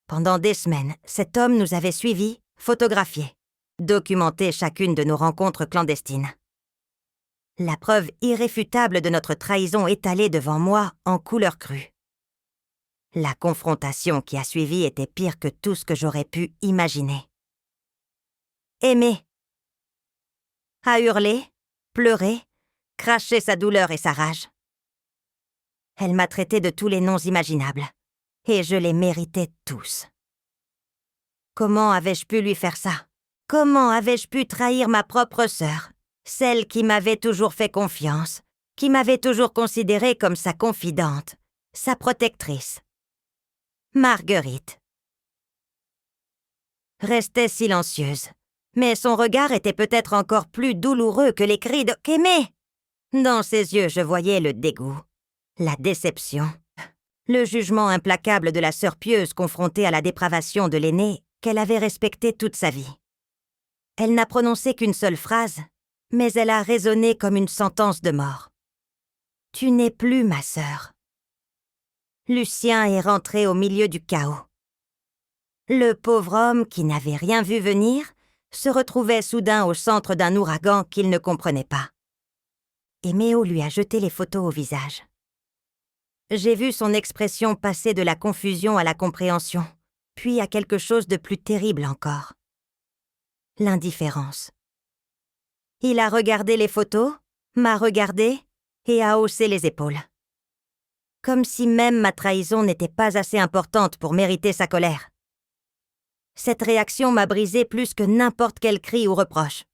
Pendant des semaines, cet homme nous avait suivis, photographiés, documenté chacune de nos rencontres clandestines. La preuve irréfutable de notre trahison étalée devant moi en couleur crue. La confrontation qui a suivi était pire que tout ce que j'aurais pu imaginer. Aimé a hurlé, pleuré, craché sa douleur et sa rage. Elle m'a traité de tous les noms imaginables, et je les méritais tous. Comment avais-je pu lui faire ça? Comment avais-je pu trahir ma propre sœur, celle qui m'avait toujours fait confiance, qui m'avait toujours considérée comme sa confidente, sa protectrice? Marguerite restait silencieuse, mais son regard était peut-être encore plus douloureux que les cris de « Aimé !» Dans ses yeux, je voyais le dégoût, la déception, le jugement implacable de la sœur pieuse confrontée à la dépravation de l'aînée qu'elle avait respectée toute sa vie. Elle n'a prononcé qu'une seule phrase, mais elle a résonné comme une sentence de mort. « Tu n'es plus ma sœur. » Lucien est rentré au milieu du chaos. Le pauvre homme, qui n'avait rien vu venir, se retrouvait soudain au centre d'un ouragan qu'il ne comprenait pas. Et Méo lui a jeté les photos au visage. J'ai vu son expression passer de la confusion à la compréhension, puis à quelque chose de plus terrible encore. L'indifférence. Il a regardé les photos, m'a regardé et a haussé les épaules. Comme si même ma trahison n'était pas assez importante pour mériter sa colère. Cette réaction m'a brisé plus que n'importe quel cri ou reproche.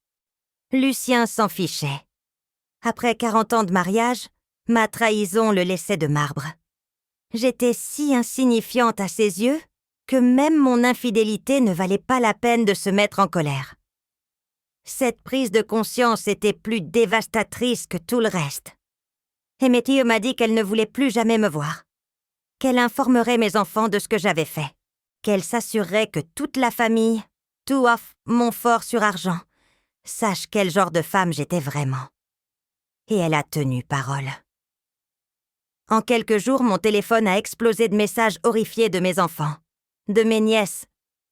Lucien s'en fichait. Après 40 ans de mariage, ma trahison le laissait de marbre. J'étais si insignifiante à ses yeux que même mon infidélité ne valait pas la peine de se mettre en colère. Cette prise de conscience était plus dévastatrice que tout le reste. Et Métille m'a dit qu'elle ne voulait plus jamais me voir, qu'elle informerait mes enfants de ce que j'avais fait, qu'elle s'assurerait que toute la famille, tout off Montfort sur Argent, sache quel genre de femme j'étais vraiment. Et elle a tenu parole. En quelques jours, mon téléphone a explosé de messages horrifiés de mes enfants, de mes nièces,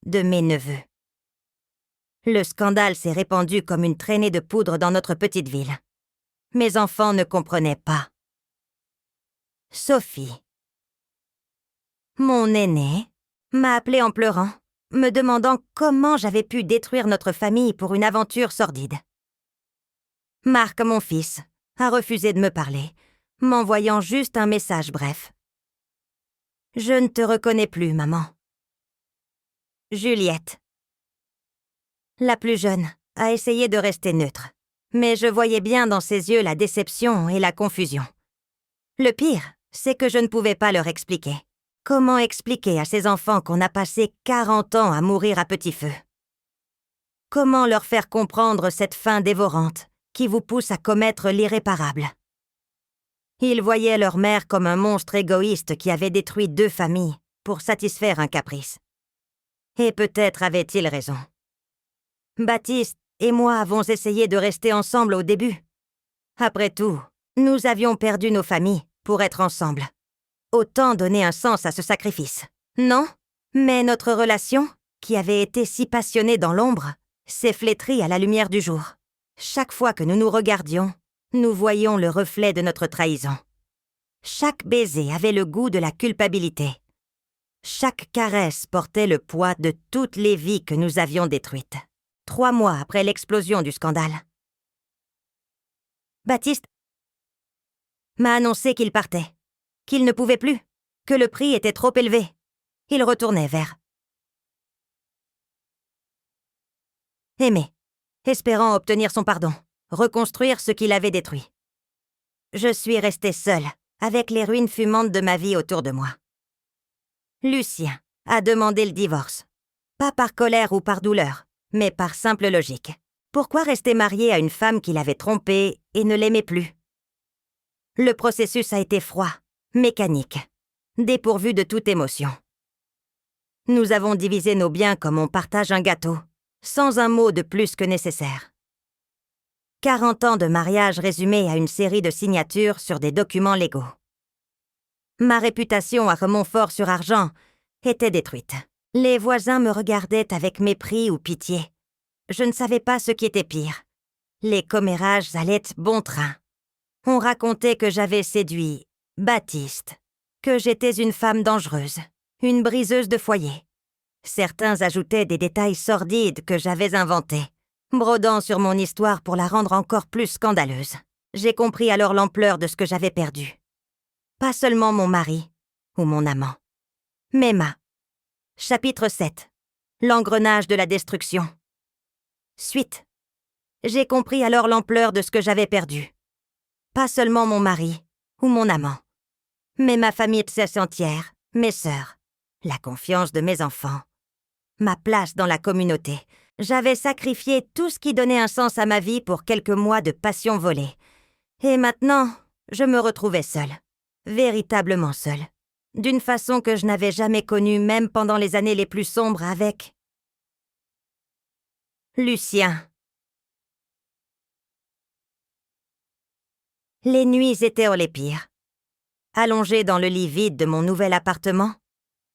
de mes neveux. Le scandale s'est répandu comme une traînée de poudre dans notre petite ville. Mes enfants ne comprenaient pas. Sophie, mon aînée, m'a appelée en pleurant, me demandant comment j'avais pu détruire notre famille pour une aventure sordide. Marc, mon fils, a refusé de me parler, m'envoyant juste un message bref. « Je ne te reconnais plus, maman. » Juliette, la plus jeune, a essayé de rester neutre, mais je voyais bien dans ses yeux la déception et la confusion. Le pire, c'est que je ne pouvais pas leur expliquer. Comment expliquer à ces enfants qu'on a passé 40 ans à mourir à petit feu? Comment leur faire comprendre cette faim dévorante qui vous pousse à commettre l'irréparable? Ils voyaient leur mère comme un monstre égoïste qui avait détruit 2 familles pour satisfaire un caprice. Et peut-être avaient-ils raison. Baptiste et moi avons essayé de rester ensemble au début. Après tout, Nous avions perdu nos familles pour être ensemble. Autant donner un sens à ce sacrifice. Non, mais notre relation, qui avait été si passionnée dans l'ombre, s'est flétrie à la lumière du jour. Chaque fois que nous nous regardions, nous voyions le reflet de notre trahison. Chaque baiser avait le goût de la culpabilité. Chaque caresse portait le poids de toutes les vies que nous avions détruites. 3 mois après l'explosion du scandale, Baptiste m'a annoncé qu'il partait, qu'il ne pouvait plus, que le prix était trop élevé. Il retournait vers Aimé, espérant obtenir son pardon, reconstruire ce qu'il avait détruit. Je suis restée seule, avec les ruines fumantes de ma vie autour de moi. Lucien a demandé le divorce. Pas par colère ou par douleur, mais par simple logique. Pourquoi rester marié à une femme qu'il avait trompée et ne l'aimait plus? Le processus a été froid, mécanique, dépourvu de toute émotion. Nous avons divisé nos biens comme on partage un gâteau, sans un mot de plus que nécessaire. 40 ans de mariage résumés à une série de signatures sur des documents légaux. Ma réputation à Remonfort-sur-Argent était détruite. Les voisins me regardaient avec mépris ou pitié. Je ne savais pas ce qui était pire. Les commérages allaient bon train. On racontait que j'avais séduit Baptiste, que j'étais une femme dangereuse, une briseuse de foyer. Certains ajoutaient des détails sordides que j'avais inventés, brodant sur mon histoire pour la rendre encore plus scandaleuse. J'ai compris alors l'ampleur de ce que j'avais perdu. Pas seulement mon mari ou mon amant, mais Chapitre 7. L'engrenage de la destruction. Suite. J'ai compris alors l'ampleur de ce que j'avais perdu. Pas seulement mon mari ou mon amant, mais ma famille de entière, mes sœurs, la confiance de mes enfants, ma place dans la communauté. J'avais sacrifié tout ce qui donnait un sens à ma vie pour quelques mois de passion volée. Et maintenant, je me retrouvais seule, véritablement seule, d'une façon que je n'avais jamais connue même pendant les années les plus sombres avec Lucien. Les nuits étaient les pires. Allongée dans le lit vide de mon nouvel appartement,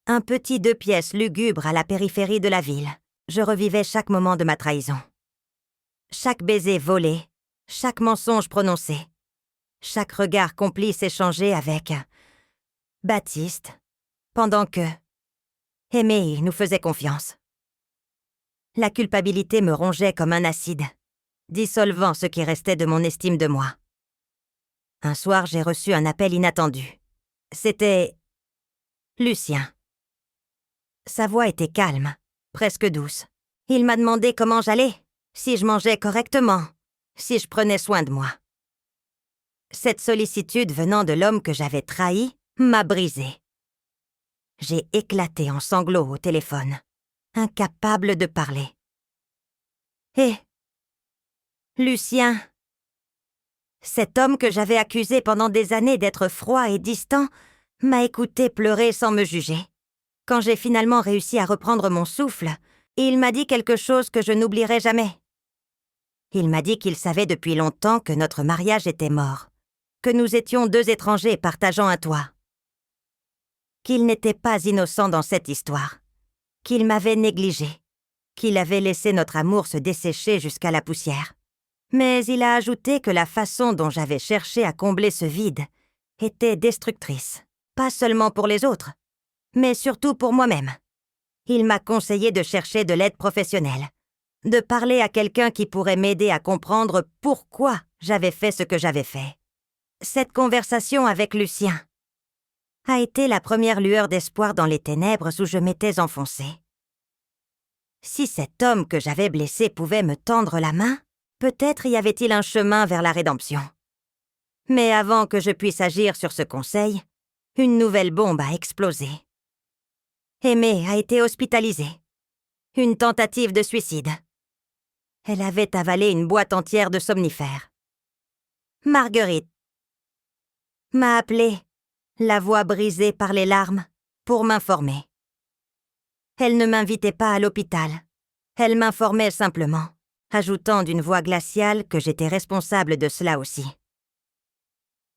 un petit 2 pièces lugubre à la périphérie de la ville, je revivais chaque moment de ma trahison. Chaque baiser volé, chaque mensonge prononcé, chaque regard complice échangé avec Baptiste, pendant que Aimé nous faisait confiance. La culpabilité me rongeait comme un acide, dissolvant ce qui restait de mon estime de moi. Un soir, j'ai reçu un appel inattendu. C'était Lucien. Sa voix était calme, presque douce. Il m'a demandé comment j'allais, si je mangeais correctement, si je prenais soin de moi. Cette sollicitude venant de l'homme que j'avais trahi m'a brisée. J'ai éclaté en sanglots au téléphone, incapable de parler. Et Lucien, cet homme que j'avais accusé pendant des années d'être froid et distant, m'a écouté pleurer sans me juger. Quand j'ai finalement réussi à reprendre mon souffle, il m'a dit quelque chose que je n'oublierai jamais. Il m'a dit qu'il savait depuis longtemps que notre mariage était mort, que nous étions 2 étrangers partageant un toit. Qu'il n'était pas innocent dans cette histoire, qu'il m'avait négligé, qu'il avait laissé notre amour se dessécher jusqu'à la poussière. Mais il a ajouté que la façon dont j'avais cherché à combler ce vide était destructrice, pas seulement pour les autres, mais surtout pour moi-même. Il m'a conseillé de chercher de l'aide professionnelle, de parler à quelqu'un qui pourrait m'aider à comprendre pourquoi j'avais fait ce que j'avais fait. Cette conversation avec Lucien a été la première lueur d'espoir dans les ténèbres où je m'étais enfoncée. Si cet homme que j'avais blessé pouvait me tendre la main, peut-être y avait-il un chemin vers la rédemption. Mais avant que je puisse agir sur ce conseil, une nouvelle bombe a explosé. Aimé a été hospitalisée. Une tentative de suicide. Elle avait avalé une boîte entière de somnifères. Marguerite m'a appelée, la voix brisée par les larmes, pour m'informer. Elle ne m'invitait pas à l'hôpital. Elle m'informait simplement, ajoutant d'une voix glaciale que j'étais responsable de cela aussi.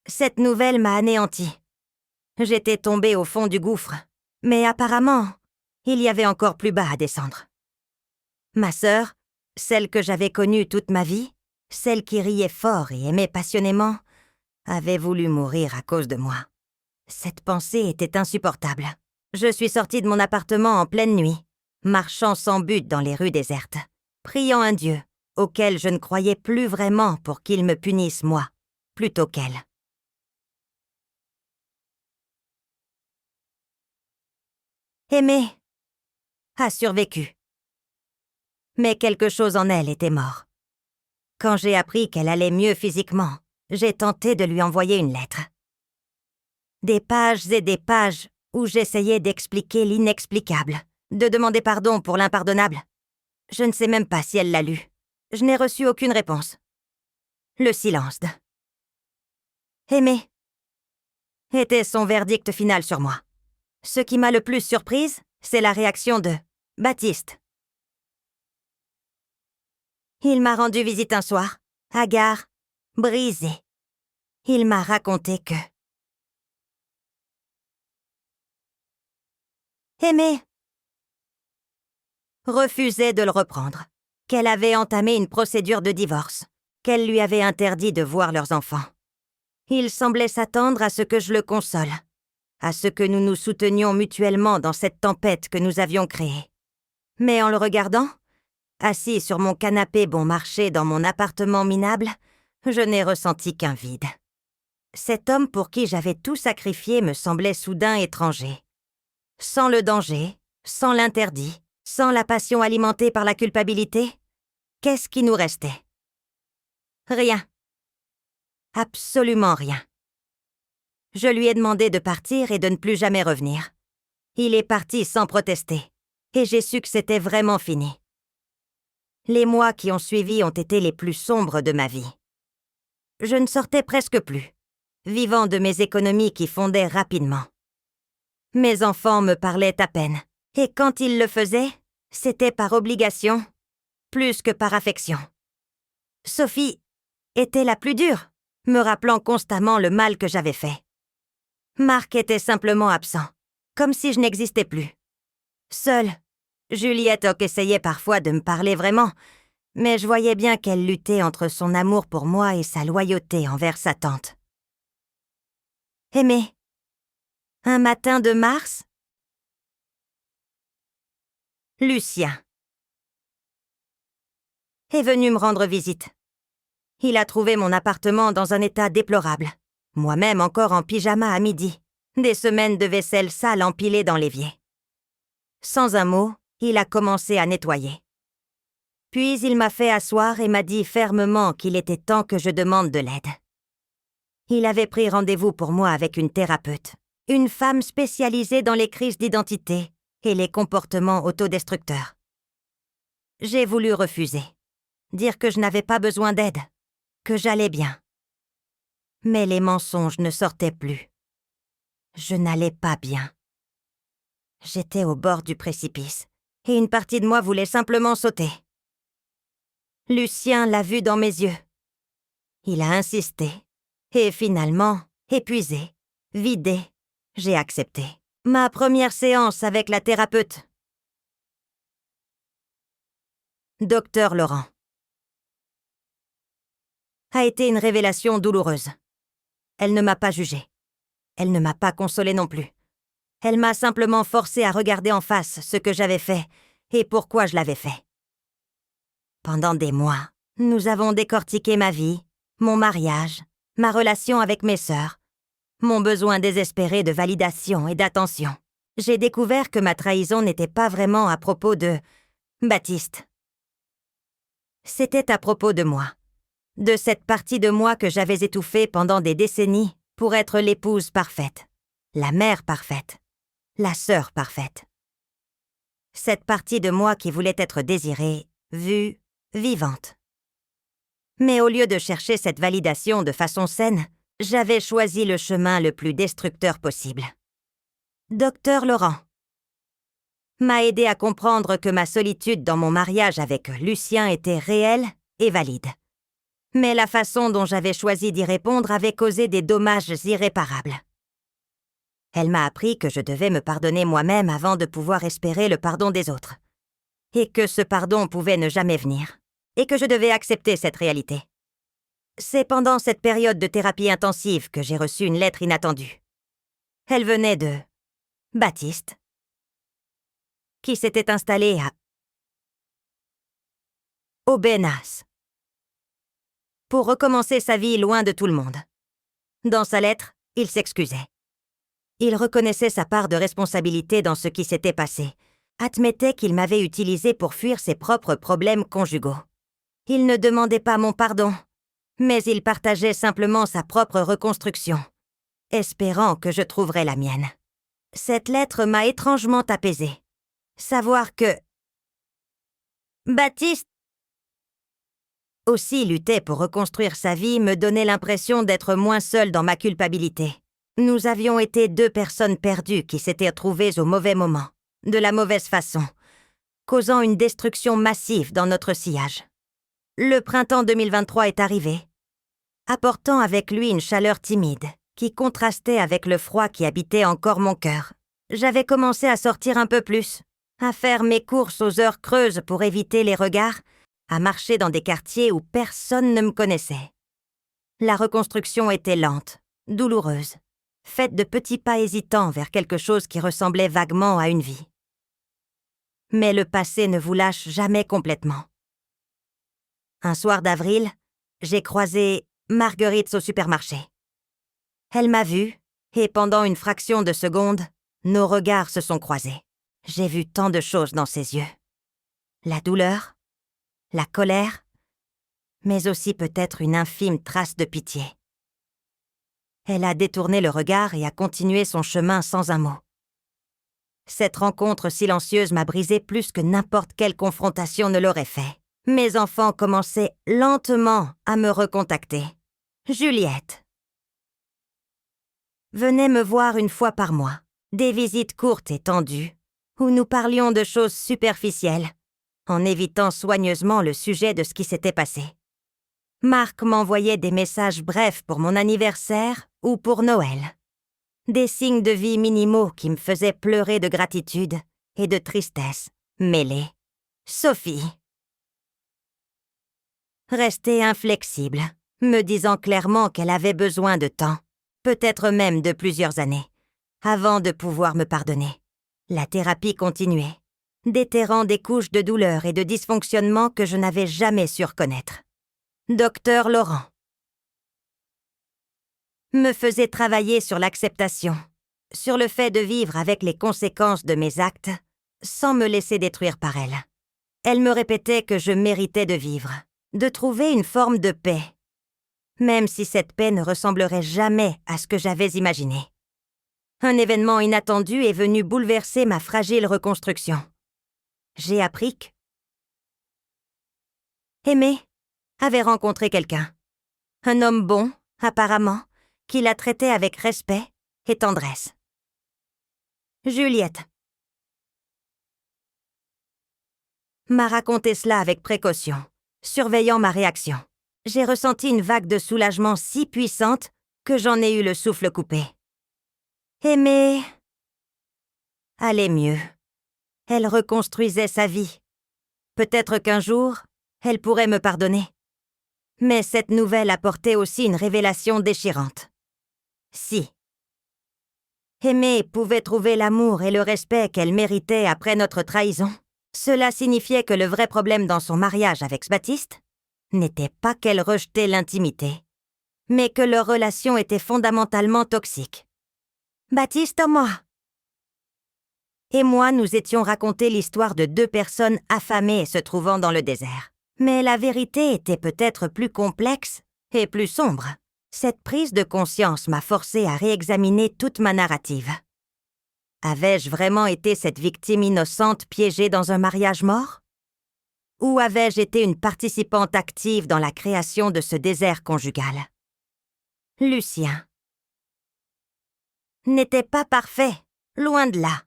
Cette nouvelle m'a anéantie. J'étais tombée au fond du gouffre, mais apparemment, il y avait encore plus bas à descendre. Ma sœur, celle que j'avais connue toute ma vie, celle qui riait fort et aimait passionnément, avait voulu mourir à cause de moi. Cette pensée était insupportable. Je suis sortie de mon appartement en pleine nuit, marchant sans but dans les rues désertes, priant un Dieu auquel je ne croyais plus vraiment pour qu'il me punisse moi, plutôt qu'elle. Aimée a survécu. Mais quelque chose en elle était mort. Quand j'ai appris qu'elle allait mieux physiquement, j'ai tenté de lui envoyer une lettre. Des pages et des pages où j'essayais d'expliquer l'inexplicable, de demander pardon pour l'impardonnable. Je ne sais même pas si elle l'a lu. Je n'ai reçu aucune réponse. Le silence de « Aimée » était son verdict final sur moi. Ce qui m'a le plus surprise, c'est la réaction de Baptiste. Il m'a rendu visite un soir, hagard, brisé. Il m'a raconté que Aimée refusait de le reprendre, qu'elle avait entamé une procédure de divorce, qu'elle lui avait interdit de voir leurs enfants. Il semblait s'attendre à ce que je le console, à ce que nous nous soutenions mutuellement dans cette tempête que nous avions créée. Mais en le regardant, assis sur mon canapé bon marché dans mon appartement minable, je n'ai ressenti qu'un vide. Cet homme pour qui j'avais tout sacrifié me semblait soudain étranger. Sans le danger, sans l'interdit, sans la passion alimentée par la culpabilité, qu'est-ce qui nous restait? Rien. Absolument rien. Je lui ai demandé de partir et de ne plus jamais revenir. Il est parti sans protester, et j'ai su que c'était vraiment fini. Les mois qui ont suivi ont été les plus sombres de ma vie. Je ne sortais presque plus, vivant de mes économies qui fondaient rapidement. Mes enfants me parlaient à peine, et quand ils le faisaient, c'était par obligation, plus que par affection. Sophie était la plus dure, me rappelant constamment le mal que j'avais fait. Marc était simplement absent, comme si je n'existais plus. Seule, Juliette essayait parfois de me parler vraiment, mais je voyais bien qu'elle luttait entre son amour pour moi et sa loyauté envers sa tante. Aimée, un matin de mars, Lucien est venu me rendre visite. Il a trouvé mon appartement dans un état déplorable. Moi-même encore en pyjama à midi. Des semaines de vaisselle sale empilée dans l'évier. Sans un mot, il a commencé à nettoyer. Puis il m'a fait asseoir et m'a dit fermement qu'il était temps que je demande de l'aide. Il avait pris rendez-vous pour moi avec une thérapeute, une femme spécialisée dans les crises d'identité et les comportements autodestructeurs. J'ai voulu refuser, dire que je n'avais pas besoin d'aide, que j'allais bien. Mais les mensonges ne sortaient plus. Je n'allais pas bien. J'étais au bord du précipice, et une partie de moi voulait simplement sauter. Lucien l'a vu dans mes yeux. Il a insisté, et finalement, épuisé, vidé, j'ai accepté. Ma première séance avec la thérapeute. Docteur Laurent. A été une révélation douloureuse. Elle ne m'a pas jugée. Elle ne m'a pas consolée non plus. Elle m'a simplement forcée à regarder en face ce que j'avais fait et pourquoi je l'avais fait. Pendant des mois, nous avons décortiqué ma vie, mon mariage, ma relation avec mes sœurs, mon besoin désespéré de validation et d'attention. J'ai découvert que ma trahison n'était pas vraiment à propos de Baptiste. C'était à propos de moi, de cette partie de moi que j'avais étouffée pendant des décennies pour être l'épouse parfaite, la mère parfaite, la sœur parfaite. Cette partie de moi qui voulait être désirée, vue, vivante. Mais au lieu de chercher cette validation de façon saine, j'avais choisi le chemin le plus destructeur possible. Docteur Laurent m'a aidé à comprendre que ma solitude dans mon mariage avec Lucien était réelle et valide. Mais la façon dont j'avais choisi d'y répondre avait causé des dommages irréparables. Elle m'a appris que je devais me pardonner moi-même avant de pouvoir espérer le pardon des autres. Et que ce pardon pouvait ne jamais venir. Et que je devais accepter cette réalité. C'est pendant cette période de thérapie intensive que j'ai reçu une lettre inattendue. Elle venait de Baptiste, qui s'était installé à Aubenas pour recommencer sa vie loin de tout le monde. Dans sa lettre, il s'excusait. Il reconnaissait sa part de responsabilité dans ce qui s'était passé, admettait qu'il m'avait utilisé pour fuir ses propres problèmes conjugaux. Il ne demandait pas mon pardon, mais il partageait simplement sa propre reconstruction, espérant que je trouverais la mienne. Cette lettre m'a étrangement apaisée. Savoir que Baptiste aussi luttait pour reconstruire sa vie me donnait l'impression d'être moins seule dans ma culpabilité. Nous avions été 2 personnes perdues qui s'étaient retrouvées au mauvais moment, de la mauvaise façon, causant une destruction massive dans notre sillage. Le printemps 2023 est arrivé, apportant avec lui une chaleur timide qui contrastait avec le froid qui habitait encore mon cœur. J'avais commencé à sortir un peu plus, à faire mes courses aux heures creuses pour éviter les regards, à marcher dans des quartiers où personne ne me connaissait. La reconstruction était lente, douloureuse, faite de petits pas hésitants vers quelque chose qui ressemblait vaguement à une vie. Mais le passé ne vous lâche jamais complètement. Un soir d'avril, j'ai croisé Marguerite au supermarché. Elle m'a vue, et pendant une fraction de seconde, nos regards se sont croisés. J'ai vu tant de choses dans ses yeux. La douleur, la colère, mais aussi peut-être une infime trace de pitié. Elle a détourné le regard et a continué son chemin sans un mot. Cette rencontre silencieuse m'a brisé plus que n'importe quelle confrontation ne l'aurait fait. Mes enfants commençaient lentement à me recontacter. Juliette venait me voir une fois par mois, des visites courtes et tendues, où nous parlions de choses superficielles, en évitant soigneusement le sujet de ce qui s'était passé. Marc m'envoyait des messages brefs pour mon anniversaire ou pour Noël. Des signes de vie minimaux qui me faisaient pleurer de gratitude et de tristesse mêlée. Sophie restait inflexible, me disant clairement qu'elle avait besoin de temps, peut-être même de plusieurs années, avant de pouvoir me pardonner. La thérapie continuait, déterrant des couches de douleur et de dysfonctionnement que je n'avais jamais su reconnaître. Docteur Laurent me faisait travailler sur l'acceptation, sur le fait de vivre avec les conséquences de mes actes, sans me laisser détruire par elles. Elle me répétait que je méritais de vivre, de trouver une forme de paix, même si cette paix ne ressemblerait jamais à ce que j'avais imaginé. Un événement inattendu est venu bouleverser ma fragile reconstruction. J'ai appris que Aimé avait rencontré quelqu'un. Un homme bon, apparemment, qui la traitait avec respect et tendresse. Juliette m'a raconté cela avec précaution, surveillant ma réaction. J'ai ressenti une vague de soulagement si puissante que j'en ai eu le souffle coupé. Aimé allait mieux. Elle reconstruisait sa vie. Peut-être qu'un jour, elle pourrait me pardonner. Mais cette nouvelle apportait aussi une révélation déchirante. Si Aimée pouvait trouver l'amour et le respect qu'elle méritait après notre trahison, cela signifiait que le vrai problème dans son mariage avec Baptiste n'était pas qu'elle rejetait l'intimité, mais que leur relation était fondamentalement toxique. Baptiste et moi, nous étions racontés l'histoire de 2 personnes affamées se trouvant dans le désert. Mais la vérité était peut-être plus complexe et plus sombre. Cette prise de conscience m'a forcée à réexaminer toute ma narrative. Avais-je vraiment été cette victime innocente piégée dans un mariage mort? Ou avais-je été une participante active dans la création de ce désert conjugal? Lucien n'était pas parfait, loin de là.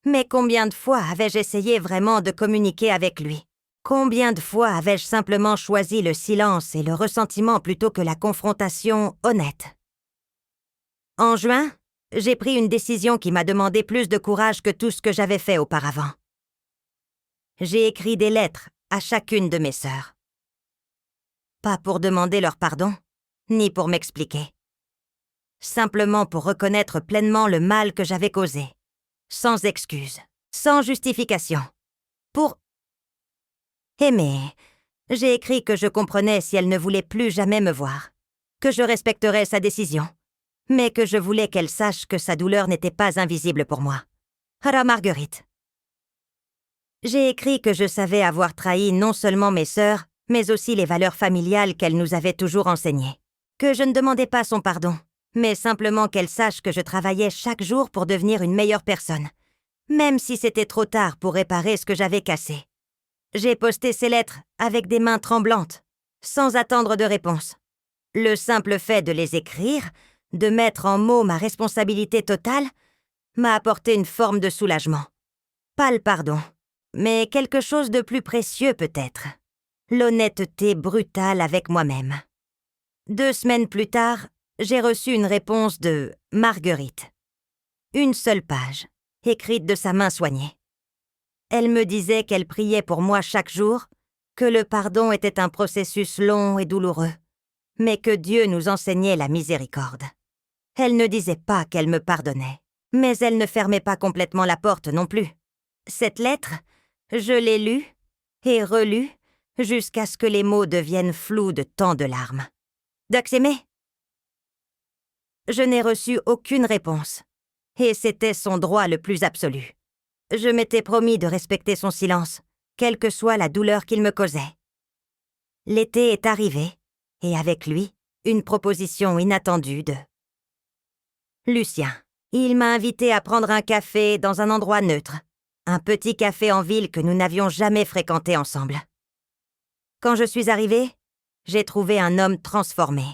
Mais combien de fois avais-je essayé vraiment de communiquer avec lui, Combien de fois avais-je simplement choisi le silence et le ressentiment plutôt que la confrontation honnête? En juin, j'ai pris une décision qui m'a demandé plus de courage que tout ce que j'avais fait auparavant. J'ai écrit des lettres à chacune de mes sœurs. Pas pour demander leur pardon, ni pour m'expliquer. Simplement pour reconnaître pleinement le mal que j'avais causé. Sans excuse, sans justification. Pour aimer, j'ai écrit que je comprenais si elle ne voulait plus jamais me voir, que je respecterais sa décision, mais que je voulais qu'elle sache que sa douleur n'était pas invisible pour moi. Alors Marguerite. J'ai écrit que je savais avoir trahi non seulement mes sœurs, mais aussi les valeurs familiales qu'elle nous avait toujours enseignées. Que je ne demandais pas son pardon, mais simplement qu'elle sache que je travaillais chaque jour pour devenir une meilleure personne, même si c'était trop tard pour réparer ce que j'avais cassé. J'ai posté ces lettres avec des mains tremblantes, sans attendre de réponse. Le simple fait de les écrire, de mettre en mots ma responsabilité totale, m'a apporté une forme de soulagement. Pas le pardon, mais quelque chose de plus précieux peut-être. L'honnêteté brutale avec moi-même. 2 semaines plus tard, j'ai reçu une réponse de Marguerite. Une seule page, écrite de sa main soignée. Elle me disait qu'elle priait pour moi chaque jour, que le pardon était un processus long et douloureux, mais que Dieu nous enseignait la miséricorde. Elle ne disait pas qu'elle me pardonnait, mais elle ne fermait pas complètement la porte non plus. Cette lettre, je l'ai lue et relue jusqu'à ce que les mots deviennent flous de tant de larmes. Doxémé? Je n'ai reçu aucune réponse, et c'était son droit le plus absolu. Je m'étais promis de respecter son silence, quelle que soit la douleur qu'il me causait. L'été est arrivé, et avec lui, une proposition inattendue de Lucien. Il m'a invité à prendre un café dans un endroit neutre, un petit café en ville que nous n'avions jamais fréquenté ensemble. Quand je suis arrivée, j'ai trouvé un homme transformé.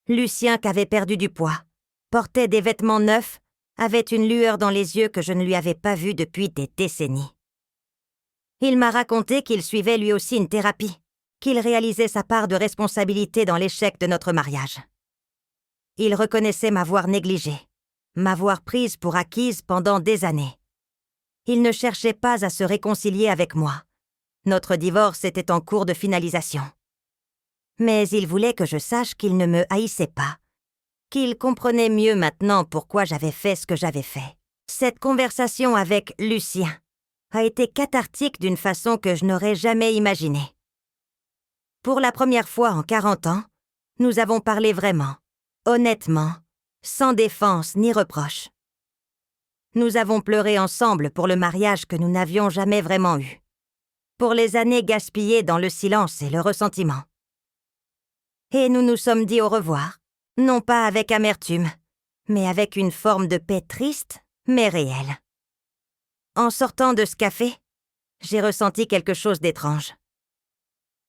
Lucien, qui avait perdu du poids, portait des vêtements neufs, avait une lueur dans les yeux que je ne lui avais pas vue depuis des décennies. Il m'a raconté qu'il suivait lui aussi une thérapie, qu'il réalisait sa part de responsabilité dans l'échec de notre mariage. Il reconnaissait m'avoir négligée, m'avoir prise pour acquise pendant des années. Il ne cherchait pas à se réconcilier avec moi. Notre divorce était en cours de finalisation. Mais il voulait que je sache qu'il ne me haïssait pas, qu'il comprenait mieux maintenant pourquoi j'avais fait ce que j'avais fait. Cette conversation avec Lucien a été cathartique d'une façon que je n'aurais jamais imaginée. Pour la première fois en 40 ans, nous avons parlé vraiment, honnêtement, sans défense ni reproche. Nous avons pleuré ensemble pour le mariage que nous n'avions jamais vraiment eu, pour les années gaspillées dans le silence et le ressentiment. Et nous nous sommes dit au revoir, non pas avec amertume, mais avec une forme de paix triste, mais réelle. En sortant de ce café, j'ai ressenti quelque chose d'étrange.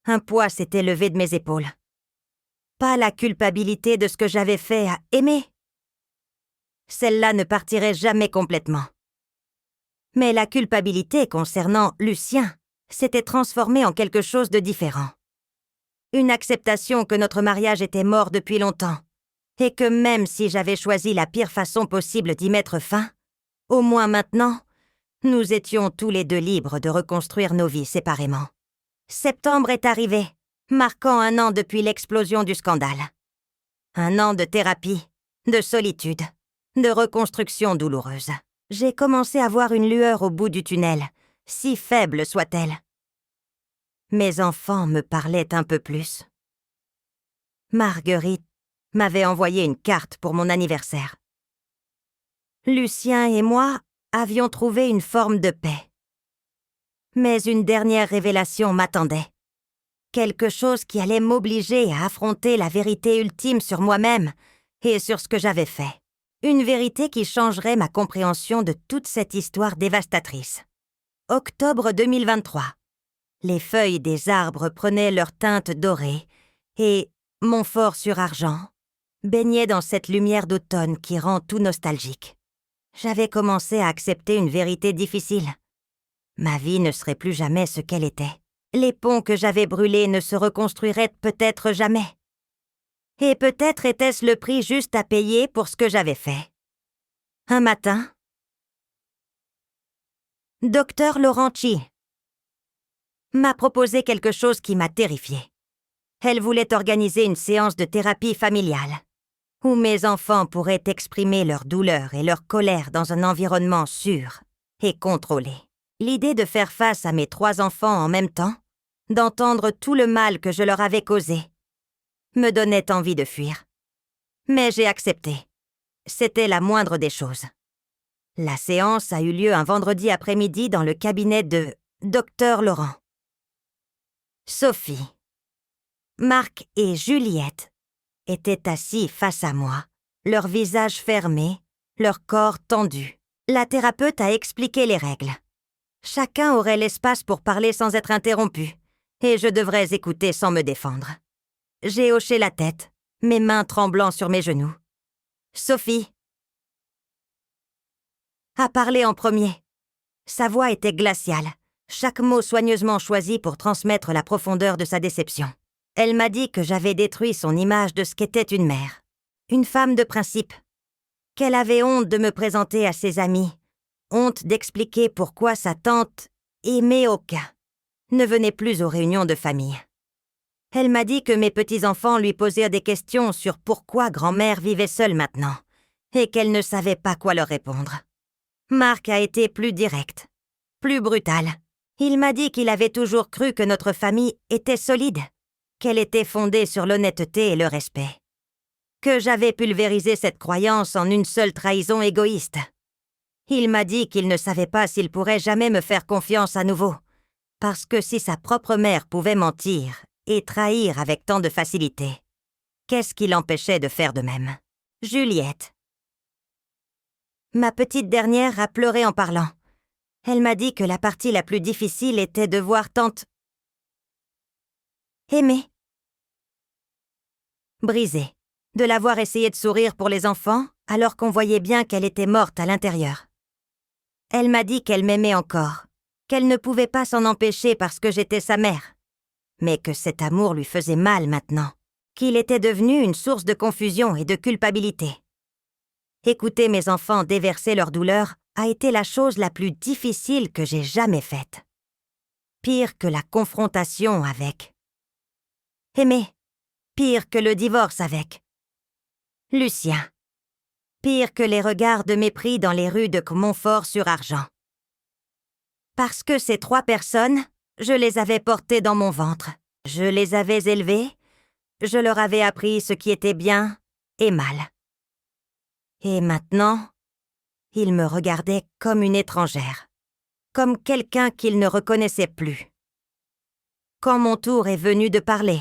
Un poids s'était levé de mes épaules. Pas la culpabilité de ce que j'avais fait à aimer. Celle-là ne partirait jamais complètement. Mais la culpabilité concernant Lucien s'était transformée en quelque chose de différent. Une acceptation que notre mariage était mort depuis longtemps, et que même si j'avais choisi la pire façon possible d'y mettre fin, au moins maintenant, nous étions tous les deux libres de reconstruire nos vies séparément. Septembre est arrivé, marquant 1 an depuis l'explosion du scandale. 1 an de thérapie, de solitude, de reconstruction douloureuse. J'ai commencé à voir une lueur au bout du tunnel, si faible soit-elle. Mes enfants me parlaient un peu plus. Marguerite m'avait envoyé une carte pour mon anniversaire. Lucien et moi avions trouvé une forme de paix. Mais une dernière révélation m'attendait. Quelque chose qui allait m'obliger à affronter la vérité ultime sur moi-même et sur ce que j'avais fait. Une vérité qui changerait ma compréhension de toute cette histoire dévastatrice. Octobre 2023. Les feuilles des arbres prenaient leur teinte dorée et Montfort sur Argent baignait dans cette lumière d'automne qui rend tout nostalgique. J'avais commencé à accepter une vérité difficile. Ma vie ne serait plus jamais ce qu'elle était. Les ponts que j'avais brûlés ne se reconstruiraient peut-être jamais. Et peut-être était-ce le prix juste à payer pour ce que j'avais fait. Un matin, Dr Laurenchi m'a proposé quelque chose qui m'a terrifiée. Elle voulait organiser une séance de thérapie familiale, où mes enfants pourraient exprimer leur douleur et leur colère dans un environnement sûr et contrôlé. L'idée de faire face à mes 3 enfants en même temps, d'entendre tout le mal que je leur avais causé, me donnait envie de fuir. Mais j'ai accepté. C'était la moindre des choses. La séance a eu lieu un vendredi après-midi dans le cabinet de Dr Laurent. Sophie, Marc et Juliette étaient assis face à moi, leurs visages fermés, leur corps tendu. La thérapeute a expliqué les règles. Chacun aurait l'espace pour parler sans être interrompu, et je devrais écouter sans me défendre. J'ai hoché la tête, mes mains tremblant sur mes genoux. Sophie a parlé en premier. Sa voix était glaciale, chaque mot soigneusement choisi pour transmettre la profondeur de sa déception. Elle m'a dit que j'avais détruit son image de ce qu'était une mère, une femme de principe, qu'elle avait honte de me présenter à ses amis, honte d'expliquer pourquoi sa tante, Aimée Oka, ne venait plus aux réunions de famille. Elle m'a dit que mes petits-enfants lui posèrent des questions sur pourquoi grand-mère vivait seule maintenant, et qu'elle ne savait pas quoi leur répondre. Marc a été plus direct, plus brutal. Il m'a dit qu'il avait toujours cru que notre famille était solide, qu'elle était fondée sur l'honnêteté et le respect. Que j'avais pulvérisé cette croyance en une seule trahison égoïste. Il m'a dit qu'il ne savait pas s'il pourrait jamais me faire confiance à nouveau, parce que si sa propre mère pouvait mentir et trahir avec tant de facilité, qu'est-ce qui l'empêchait de faire de même? Juliette. Ma petite dernière a pleuré en parlant. Elle m'a dit que la partie la plus difficile était de voir tante Aimée brisée, de la voir essayer de sourire pour les enfants alors qu'on voyait bien qu'elle était morte à l'intérieur. Elle m'a dit qu'elle m'aimait encore, qu'elle ne pouvait pas s'en empêcher parce que j'étais sa mère, mais que cet amour lui faisait mal maintenant, qu'il était devenu une source de confusion et de culpabilité. Écouter mes enfants déverser leur douleur a été la chose la plus difficile que j'ai jamais faite. Pire que la confrontation avec Aimée, pire que le divorce avec Lucien, pire que les regards de mépris dans les rues de Montfort-sur-Argent. Parce que ces 3 personnes, je les avais portées dans mon ventre, je les avais élevées, je leur avais appris ce qui était bien et mal. Et maintenant, ils me regardaient comme une étrangère, comme quelqu'un qu'ils ne reconnaissaient plus. Quand mon tour est venu de parler,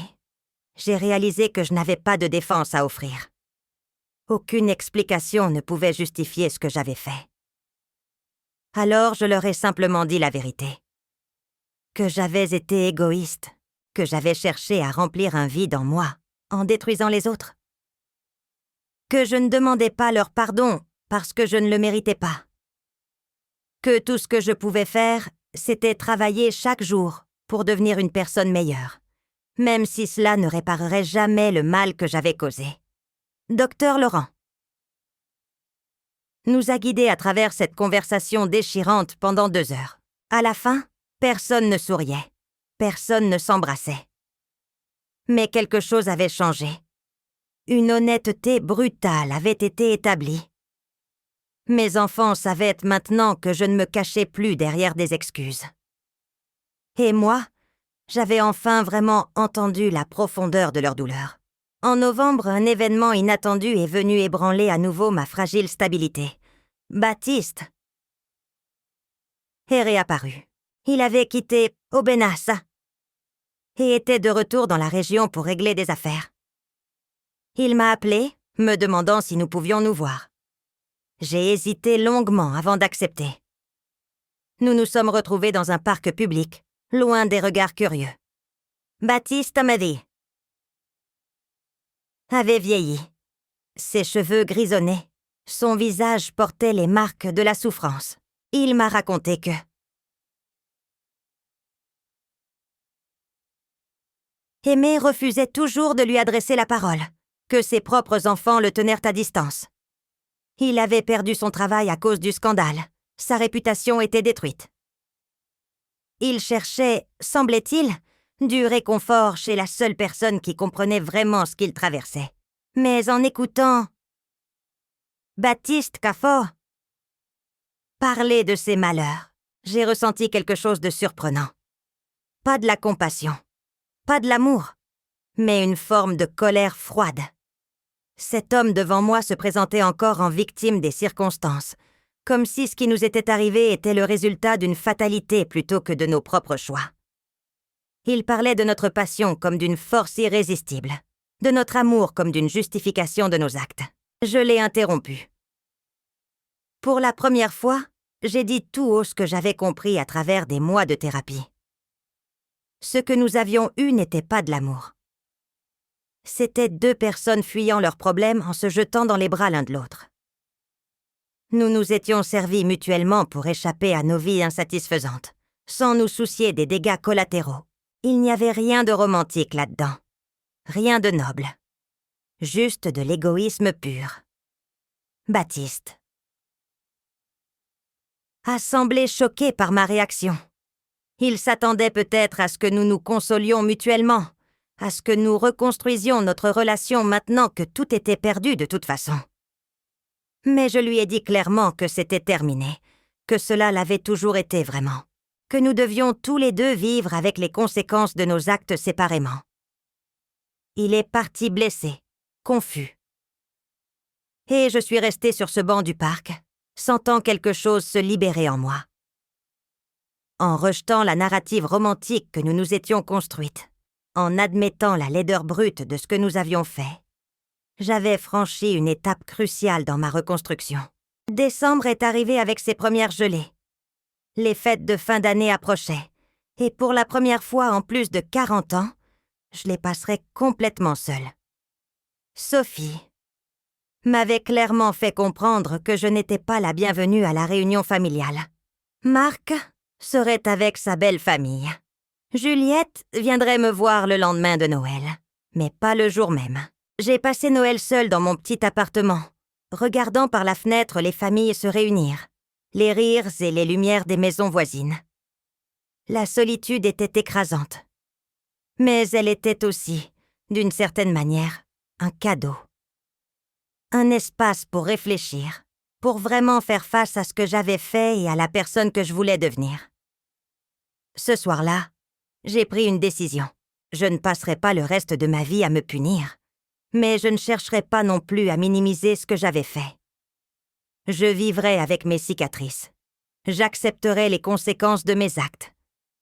j'ai réalisé que je n'avais pas de défense à offrir. Aucune explication ne pouvait justifier ce que j'avais fait. Alors je leur ai simplement dit la vérité. Que j'avais été égoïste, que j'avais cherché à remplir un vide en moi, en détruisant les autres. Que je ne demandais pas leur pardon parce que je ne le méritais pas. Que tout ce que je pouvais faire, c'était travailler chaque jour pour devenir une personne meilleure, même si cela ne réparerait jamais le mal que j'avais causé. Dr Laurent nous a guidés à travers cette conversation déchirante pendant 2 heures. À la fin, personne ne souriait, personne ne s'embrassait. Mais quelque chose avait changé. Une honnêteté brutale avait été établie. Mes enfants savaient maintenant que je ne me cachais plus derrière des excuses. Et moi, j'avais enfin vraiment entendu la profondeur de leur douleur. En novembre, un événement inattendu est venu ébranler à nouveau ma fragile stabilité. Baptiste est réapparu. Il avait quitté Aubenas et était de retour dans la région pour régler des affaires. Il m'a appelé, me demandant si nous pouvions nous voir. J'ai hésité longuement avant d'accepter. Nous nous sommes retrouvés dans un parc public, loin des regards curieux. Baptiste Amadi avait vieilli. Ses cheveux grisonnaient. Son visage portait les marques de la souffrance. Il m'a raconté que Aimé refusait toujours de lui adresser la parole, que ses propres enfants le tenèrent à distance. Il avait perdu son travail à cause du scandale. Sa réputation était détruite. Il cherchait, semblait-il, du réconfort chez la seule personne qui comprenait vraiment ce qu'il traversait. Mais en écoutant Baptiste Caffo parler de ses malheurs, j'ai ressenti quelque chose de surprenant. Pas de la compassion, pas de l'amour, mais une forme de colère froide. Cet homme devant moi se présentait encore en victime des circonstances, comme si ce qui nous était arrivé était le résultat d'une fatalité plutôt que de nos propres choix. Il parlait de notre passion comme d'une force irrésistible, de notre amour comme d'une justification de nos actes. Je l'ai interrompu. Pour la première fois, j'ai dit tout haut ce que j'avais compris à travers des mois de thérapie. Ce que nous avions eu n'était pas de l'amour. C'étaient deux personnes fuyant leurs problèmes en se jetant dans les bras l'un de l'autre. Nous nous étions servis mutuellement pour échapper à nos vies insatisfaisantes, sans nous soucier des dégâts collatéraux. Il n'y avait rien de romantique là-dedans. Rien de noble. Juste de l'égoïsme pur. Baptiste a semblé choqué par ma réaction. Il s'attendait peut-être à ce que nous nous consolions mutuellement, à ce que nous reconstruisions notre relation maintenant que tout était perdu de toute façon. Mais je lui ai dit clairement que c'était terminé, que cela l'avait toujours été vraiment, que nous devions tous les deux vivre avec les conséquences de nos actes séparément. Il est parti blessé, confus. Et je suis restée sur ce banc du parc, sentant quelque chose se libérer en moi. En rejetant la narrative romantique que nous nous étions construite, en admettant la laideur brute de ce que nous avions fait, j'avais franchi une étape cruciale dans ma reconstruction. Décembre est arrivé avec ses premières gelées. Les fêtes de fin d'année approchaient, et pour la première fois en plus de 40 ans, je les passerais complètement seule. Sophie m'avait clairement fait comprendre que je n'étais pas la bienvenue à la réunion familiale. Marc serait avec sa belle famille. Juliette viendrait me voir le lendemain de Noël, mais pas le jour même. J'ai passé Noël seule dans mon petit appartement, regardant par la fenêtre les familles se réunir, les rires et les lumières des maisons voisines. La solitude était écrasante. Mais elle était aussi, d'une certaine manière, un cadeau. Un espace pour réfléchir, pour vraiment faire face à ce que j'avais fait et à la personne que je voulais devenir. Ce soir-là, j'ai pris une décision. Je ne passerai pas le reste de ma vie à me punir, mais je ne chercherai pas non plus à minimiser ce que j'avais fait. Je vivrai avec mes cicatrices. J'accepterai les conséquences de mes actes,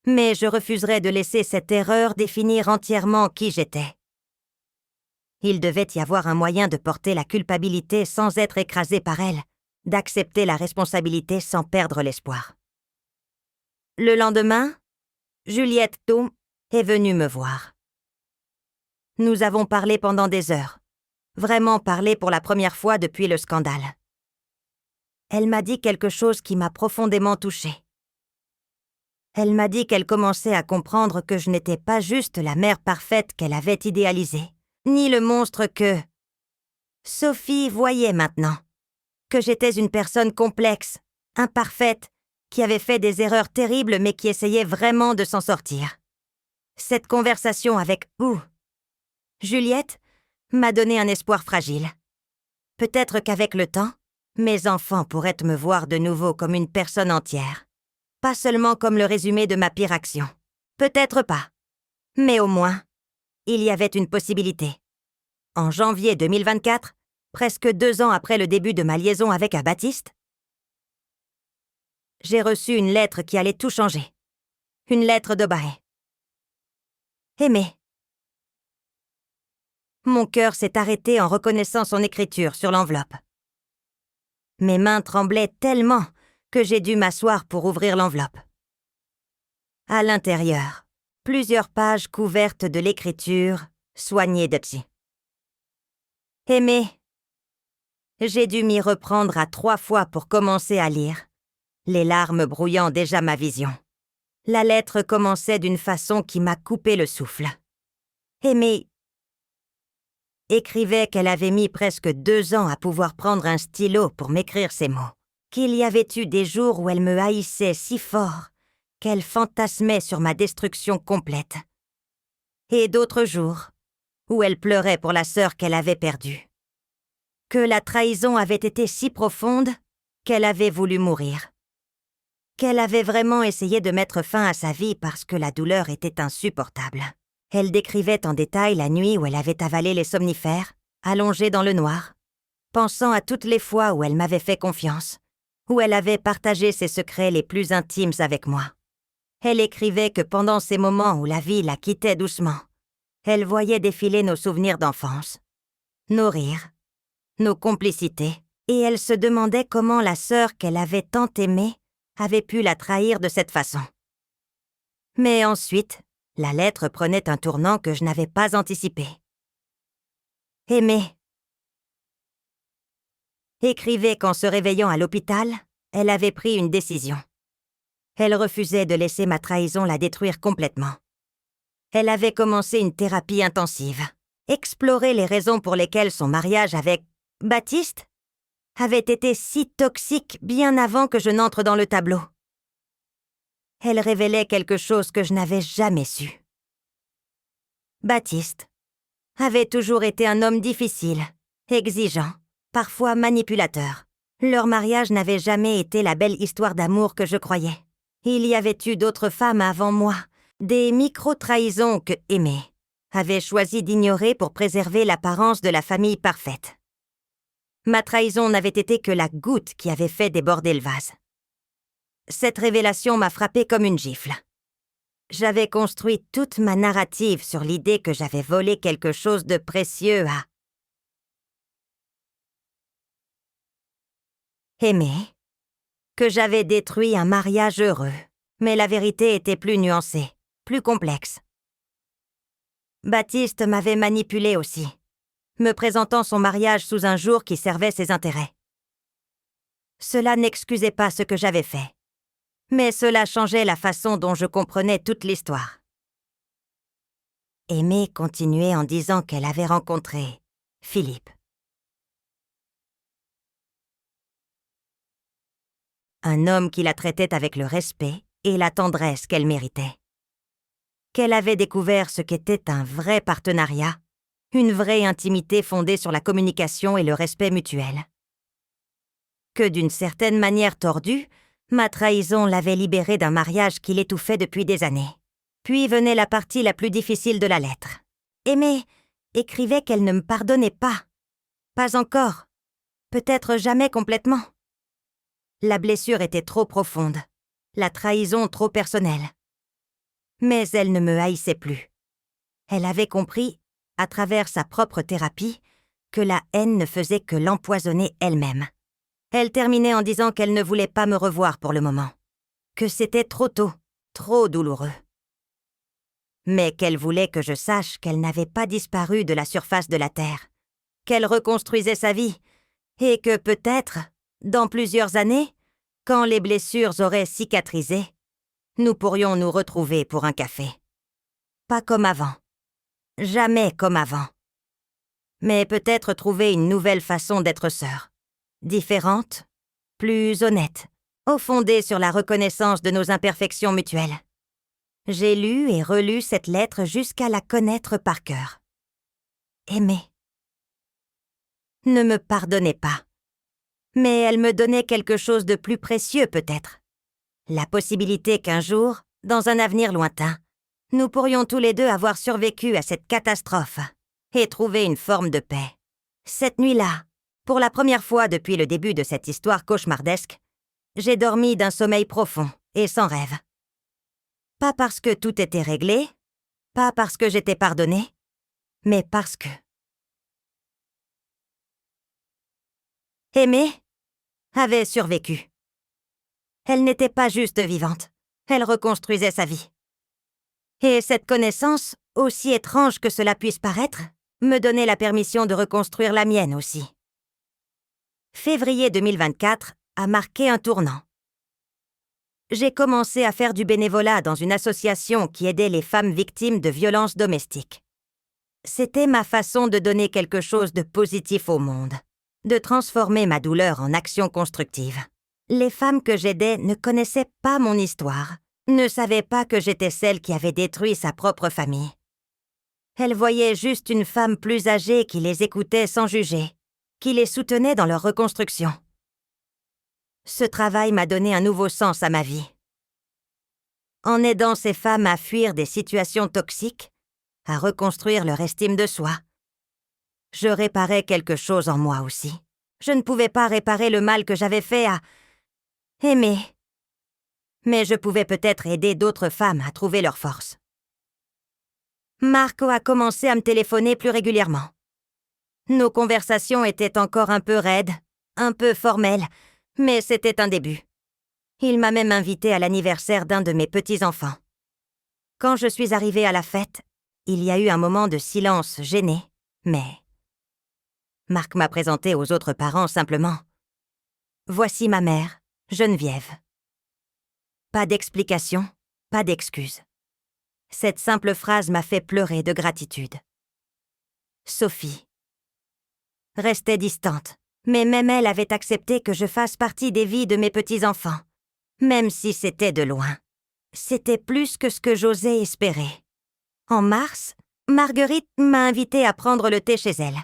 mais je refuserai de laisser cette erreur définir entièrement qui j'étais. Il devait y avoir un moyen de porter la culpabilité sans être écrasé par elle, d'accepter la responsabilité sans perdre l'espoir. Le lendemain, Juliette Thom est venue me voir. Nous avons parlé pendant des heures, vraiment parlé pour la première fois depuis le scandale. Elle m'a dit quelque chose qui m'a profondément touchée. Elle m'a dit qu'elle commençait à comprendre que je n'étais pas juste la mère parfaite qu'elle avait idéalisée, ni le monstre que Sophie voyait maintenant, que j'étais une personne complexe, imparfaite, qui avait fait des erreurs terribles mais qui essayait vraiment de s'en sortir. Cette conversation avec Juliette m'a donné un espoir fragile. Peut-être qu'avec le temps, mes enfants pourraient me voir de nouveau comme une personne entière, pas seulement comme le résumé de ma pire action. Peut-être pas, mais au moins, il y avait une possibilité. En janvier 2024, presque 2 ans après le début de ma liaison avec Baptiste, j'ai reçu une lettre qui allait tout changer. Une lettre de Baé. Aimé. Mon cœur s'est arrêté en reconnaissant son écriture sur l'enveloppe. Mes mains tremblaient tellement que j'ai dû m'asseoir pour ouvrir l'enveloppe. À l'intérieur, plusieurs pages couvertes de l'écriture soignée de psy. Aimé. J'ai dû m'y reprendre à 3 fois pour commencer à lire, les larmes brouillant déjà ma vision. La lettre commençait d'une façon qui m'a coupé le souffle. Aimée écrivait qu'elle avait mis presque 2 ans à pouvoir prendre un stylo pour m'écrire ces mots, qu'il y avait eu des jours où elle me haïssait si fort qu'elle fantasmait sur ma destruction complète, et d'autres jours où elle pleurait pour la sœur qu'elle avait perdue, que la trahison avait été si profonde qu'elle avait voulu mourir, qu'elle avait vraiment essayé de mettre fin à sa vie parce que la douleur était insupportable. Elle décrivait en détail la nuit où elle avait avalé les somnifères, allongée dans le noir, pensant à toutes les fois où elle m'avait fait confiance, où elle avait partagé ses secrets les plus intimes avec moi. Elle écrivait que pendant ces moments où la vie la quittait doucement, elle voyait défiler nos souvenirs d'enfance, nos rires, nos complicités, et elle se demandait comment la sœur qu'elle avait tant aimée avait pu la trahir de cette façon. Mais ensuite, la lettre prenait un tournant que je n'avais pas anticipé. Aimée écrivait qu'en se réveillant à l'hôpital, elle avait pris une décision. Elle refusait de laisser ma trahison la détruire complètement. Elle avait commencé une thérapie intensive, explorer les raisons pour lesquelles son mariage avec Baptiste avait été si toxique bien avant que je n'entre dans le tableau. Elle révélait quelque chose que je n'avais jamais su. Baptiste avait toujours été un homme difficile, exigeant, parfois manipulateur. Leur mariage n'avait jamais été la belle histoire d'amour que je croyais. Il y avait eu d'autres femmes avant moi, des micro-trahisons que Aimée avait choisi d'ignorer pour préserver l'apparence de la famille parfaite. Ma trahison n'avait été que la goutte qui avait fait déborder le vase. Cette révélation m'a frappée comme une gifle. J'avais construit toute ma narrative sur l'idée que j'avais volé quelque chose de précieux à Aimée, que j'avais détruit un mariage heureux, mais la vérité était plus nuancée, plus complexe. Baptiste m'avait manipulée aussi, me présentant son mariage sous un jour qui servait ses intérêts. Cela n'excusait pas ce que j'avais fait, mais cela changeait la façon dont je comprenais toute l'histoire. Aimée continuait en disant qu'elle avait rencontré Philippe. Un homme qui la traitait avec le respect et la tendresse qu'elle méritait. Qu'elle avait découvert ce qu'était un vrai partenariat, une vraie intimité fondée sur la communication et le respect mutuel. Que d'une certaine manière tordue, ma trahison l'avait libérée d'un mariage qui l'étouffait depuis des années. Puis venait la partie la plus difficile de la lettre. Aimée écrivait qu'elle ne me pardonnait pas. Pas encore. Peut-être jamais complètement. La blessure était trop profonde, la trahison trop personnelle. Mais elle ne me haïssait plus. Elle avait compris, à travers sa propre thérapie, que la haine ne faisait que l'empoisonner elle-même. Elle terminait en disant qu'elle ne voulait pas me revoir pour le moment, que c'était trop tôt, trop douloureux. Mais qu'elle voulait que je sache qu'elle n'avait pas disparu de la surface de la Terre, qu'elle reconstruisait sa vie, et que peut-être, dans plusieurs années, quand les blessures auraient cicatrisé, nous pourrions nous retrouver pour un café. Pas comme avant. Jamais comme avant. Mais peut-être trouver une nouvelle façon d'être sœurs. Différente, plus honnête, fondée sur la reconnaissance de nos imperfections mutuelles. J'ai lu et relu cette lettre jusqu'à la connaître par cœur. Aimée. Ne me pardonnez pas. Mais elle me donnait quelque chose de plus précieux peut-être. La possibilité qu'un jour, dans un avenir lointain, nous pourrions tous les deux avoir survécu à cette catastrophe et trouver une forme de paix. Cette nuit-là, pour la première fois depuis le début de cette histoire cauchemardesque, j'ai dormi d'un sommeil profond et sans rêve. Pas parce que tout était réglé, pas parce que j'étais pardonnée, mais parce que... Aimée avait survécu. Elle n'était pas juste vivante, elle reconstruisait sa vie. Et cette connaissance, aussi étrange que cela puisse paraître, me donnait la permission de reconstruire la mienne aussi. Février 2024 a marqué un tournant. J'ai commencé à faire du bénévolat dans une association qui aidait les femmes victimes de violences domestiques. C'était ma façon de donner quelque chose de positif au monde, de transformer ma douleur en action constructive. Les femmes que j'aidais ne connaissaient pas mon histoire, ne savaient pas que j'étais celle qui avait détruit sa propre famille. Elles voyaient juste une femme plus âgée qui les écoutait sans juger, qui les soutenait dans leur reconstruction. Ce travail m'a donné un nouveau sens à ma vie. En aidant ces femmes à fuir des situations toxiques, à reconstruire leur estime de soi, je réparais quelque chose en moi aussi. Je ne pouvais pas réparer le mal que j'avais fait à aimer. Mais je pouvais peut-être aider d'autres femmes à trouver leur force. Marco a commencé à me téléphoner plus régulièrement. Nos conversations étaient encore un peu raides, un peu formelles, mais c'était un début. Il m'a même invitée à l'anniversaire d'un de mes petits-enfants. Quand je suis arrivée à la fête, il y a eu un moment de silence gêné, mais Marc m'a présenté aux autres parents simplement. Voici ma mère, Geneviève. Pas d'explication, pas d'excuse. Cette simple phrase m'a fait pleurer de gratitude. Sophie restait distante, mais même elle avait accepté que je fasse partie des vies de mes petits-enfants, même si c'était de loin. C'était plus que ce que j'osais espérer. En mars, Marguerite m'a invitée à prendre le thé chez elle.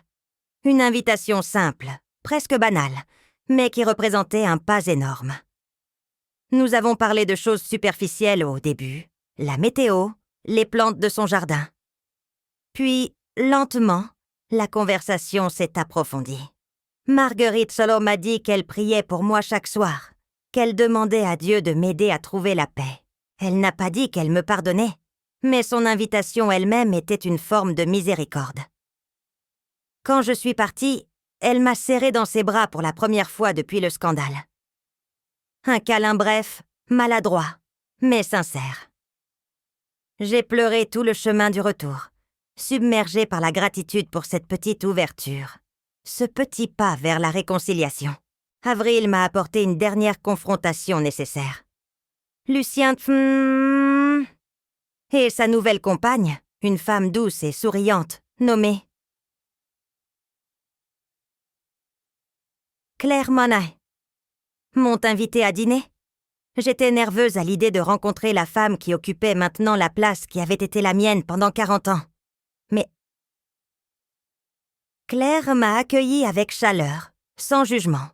Une invitation simple, presque banale, mais qui représentait un pas énorme. Nous avons parlé de choses superficielles au début, la météo, les plantes de son jardin. Puis, lentement, la conversation s'est approfondie. Marguerite Solo m'a dit qu'elle priait pour moi chaque soir, qu'elle demandait à Dieu de m'aider à trouver la paix. Elle n'a pas dit qu'elle me pardonnait, mais son invitation elle-même était une forme de miséricorde. Quand je suis partie, elle m'a serrée dans ses bras pour la première fois depuis le scandale. Un câlin bref, maladroit, mais sincère. J'ai pleuré tout le chemin du retour, submergée par la gratitude pour cette petite ouverture, ce petit pas vers la réconciliation. Avril m'a apporté une dernière confrontation nécessaire. Lucien et sa nouvelle compagne, une femme douce et souriante, nommée Claire Monet, m'ont invitée à dîner. J'étais nerveuse à l'idée de rencontrer la femme qui occupait maintenant la place qui avait été la mienne pendant 40 ans. Mais Claire m'a accueillie avec chaleur, sans jugement.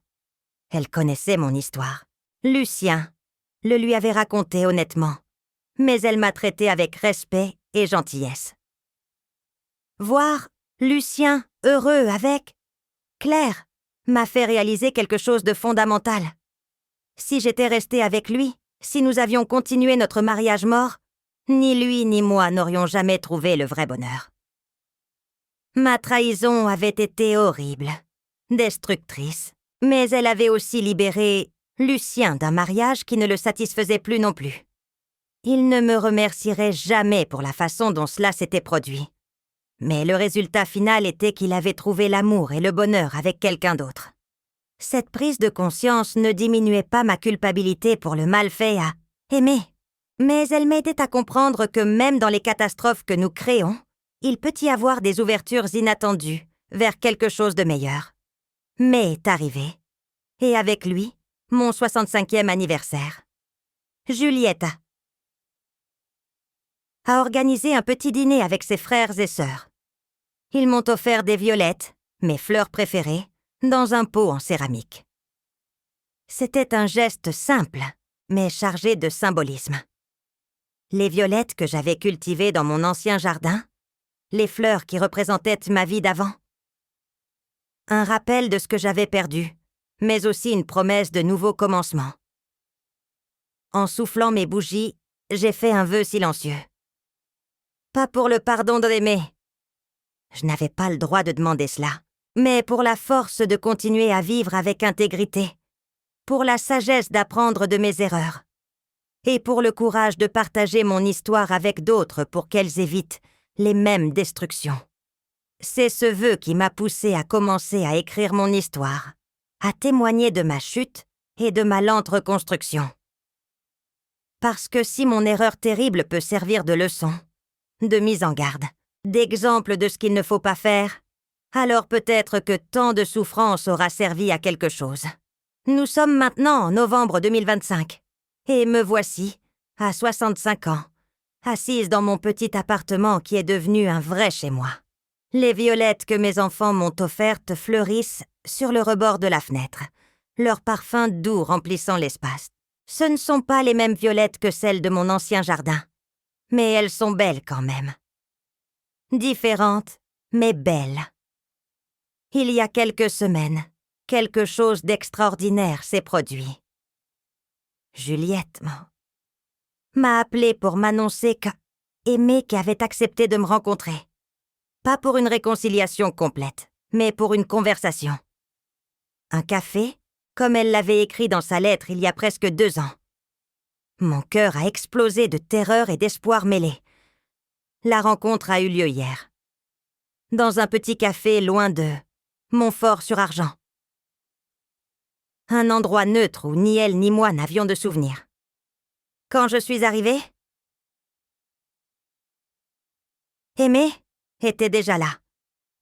Elle connaissait mon histoire. Lucien le lui avait raconté honnêtement, mais elle m'a traité avec respect et gentillesse. Voir Lucien heureux avec Claire m'a fait réaliser quelque chose de fondamental. Si j'étais restée avec lui, si nous avions continué notre mariage mort, ni lui ni moi n'aurions jamais trouvé le vrai bonheur. Ma trahison avait été horrible, destructrice, mais elle avait aussi libéré Lucien d'un mariage qui ne le satisfaisait plus non plus. Il ne me remercierait jamais pour la façon dont cela s'était produit. Mais le résultat final était qu'il avait trouvé l'amour et le bonheur avec quelqu'un d'autre. Cette prise de conscience ne diminuait pas ma culpabilité pour le mal fait à aimer, mais elle m'aidait à comprendre que même dans les catastrophes que nous créons, il peut y avoir des ouvertures inattendues vers quelque chose de meilleur. Mai est arrivé, et avec lui, mon 65e anniversaire. Julietta a organisé un petit dîner avec ses frères et sœurs. Ils m'ont offert des violettes, mes fleurs préférées, dans un pot en céramique. C'était un geste simple, mais chargé de symbolisme. Les violettes que j'avais cultivées dans mon ancien jardin, les fleurs qui représentaient ma vie d'avant. Un rappel de ce que j'avais perdu, mais aussi une promesse de nouveaux commencements. En soufflant mes bougies, j'ai fait un vœu silencieux. Pas pour le pardon d'aimer. Je n'avais pas le droit de demander cela, mais pour la force de continuer à vivre avec intégrité, pour la sagesse d'apprendre de mes erreurs, et pour le courage de partager mon histoire avec d'autres pour qu'elles évitent les mêmes destructions. C'est ce vœu qui m'a poussé à commencer à écrire mon histoire, à témoigner de ma chute et de ma lente reconstruction. Parce que si mon erreur terrible peut servir de leçon, de mise en garde, d'exemples de ce qu'il ne faut pas faire, alors peut-être que tant de souffrance aura servi à quelque chose. Nous sommes maintenant en novembre 2025, et me voici, à 65 ans, assise dans mon petit appartement qui est devenu un vrai chez moi. Les violettes que mes enfants m'ont offertes fleurissent sur le rebord de la fenêtre, leur parfum doux remplissant l'espace. Ce ne sont pas les mêmes violettes que celles de mon ancien jardin, mais elles sont belles quand même. Différentes, mais belles. Il y a quelques semaines, quelque chose d'extraordinaire s'est produit. Juliette m'a appelé pour m'annoncer qu'Aimé avait accepté de me rencontrer. Pas pour une réconciliation complète, mais pour une conversation. Un café, comme elle l'avait écrit dans sa lettre il y a presque 2 ans. Mon cœur a explosé de terreur et d'espoir mêlés. La rencontre a eu lieu hier. Dans un petit café loin de Montfort-sur-Argent. Un endroit neutre où ni elle ni moi n'avions de souvenirs. Quand je suis arrivée, Aimée était déjà là,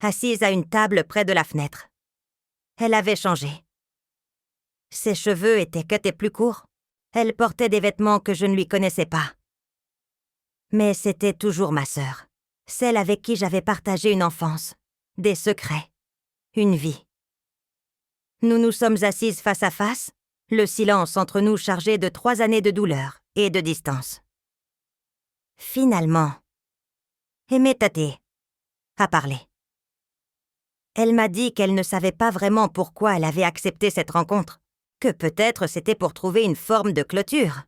assise à une table près de la fenêtre. Elle avait changé. Ses cheveux étaient cutés plus courts. Elle portait des vêtements que je ne lui connaissais pas. Mais c'était toujours ma sœur, celle avec qui j'avais partagé une enfance, des secrets, une vie. Nous nous sommes assises face à face, le silence entre nous chargé de 3 années de douleur et de distance. Finalement, Aimée Tate a parlé. Elle m'a dit qu'elle ne savait pas vraiment pourquoi elle avait accepté cette rencontre, que peut-être c'était pour trouver une forme de clôture,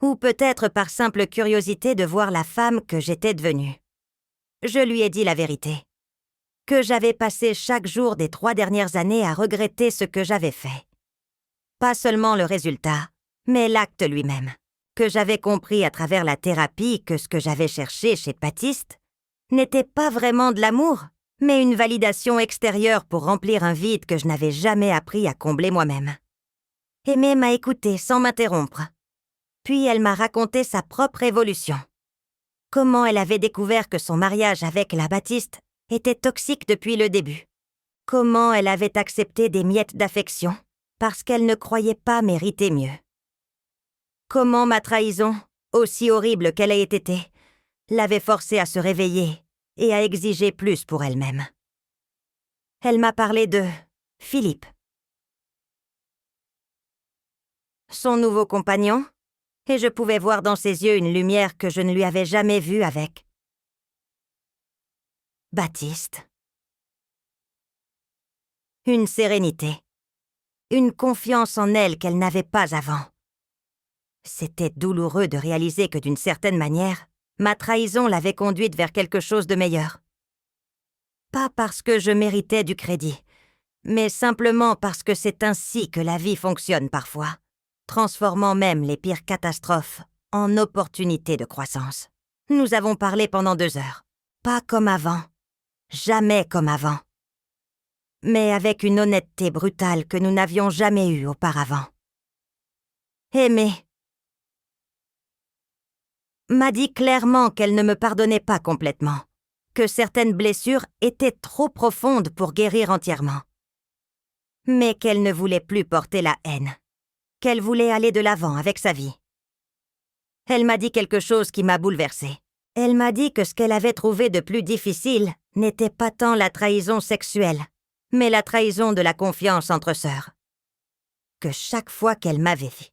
ou peut-être par simple curiosité de voir la femme que j'étais devenue. Je lui ai dit la vérité, que j'avais passé chaque jour des 3 dernières années à regretter ce que j'avais fait. Pas seulement le résultat, mais l'acte lui-même, que j'avais compris à travers la thérapie que ce que j'avais cherché chez Baptiste n'était pas vraiment de l'amour, mais une validation extérieure pour remplir un vide que je n'avais jamais appris à combler moi-même. Aimée m'a écoutée sans m'interrompre. Puis elle m'a raconté sa propre évolution. Comment elle avait découvert que son mariage avec la Baptiste était toxique depuis le début. Comment elle avait accepté des miettes d'affection parce qu'elle ne croyait pas mériter mieux. Comment ma trahison, aussi horrible qu'elle ait été, l'avait forcée à se réveiller et à exiger plus pour elle-même. Elle m'a parlé de Philippe. Son nouveau compagnon, et je pouvais voir dans ses yeux une lumière que je ne lui avais jamais vue avec Baptiste. Une sérénité, une confiance en elle qu'elle n'avait pas avant. C'était douloureux de réaliser que d'une certaine manière, ma trahison l'avait conduite vers quelque chose de meilleur. Pas parce que je méritais du crédit, mais simplement parce que c'est ainsi que la vie fonctionne parfois, transformant même les pires catastrophes en opportunités de croissance. Nous avons parlé pendant 2 heures. Pas comme avant. Jamais comme avant. Mais avec une honnêteté brutale que nous n'avions jamais eue auparavant. Aimée m'a dit clairement qu'elle ne me pardonnait pas complètement, que certaines blessures étaient trop profondes pour guérir entièrement. Mais qu'elle ne voulait plus porter la haine, qu'elle voulait aller de l'avant avec sa vie. Elle m'a dit quelque chose qui m'a bouleversée. Elle m'a dit que ce qu'elle avait trouvé de plus difficile n'était pas tant la trahison sexuelle, mais la trahison de la confiance entre sœurs. Que chaque fois qu'elle m'avait vu,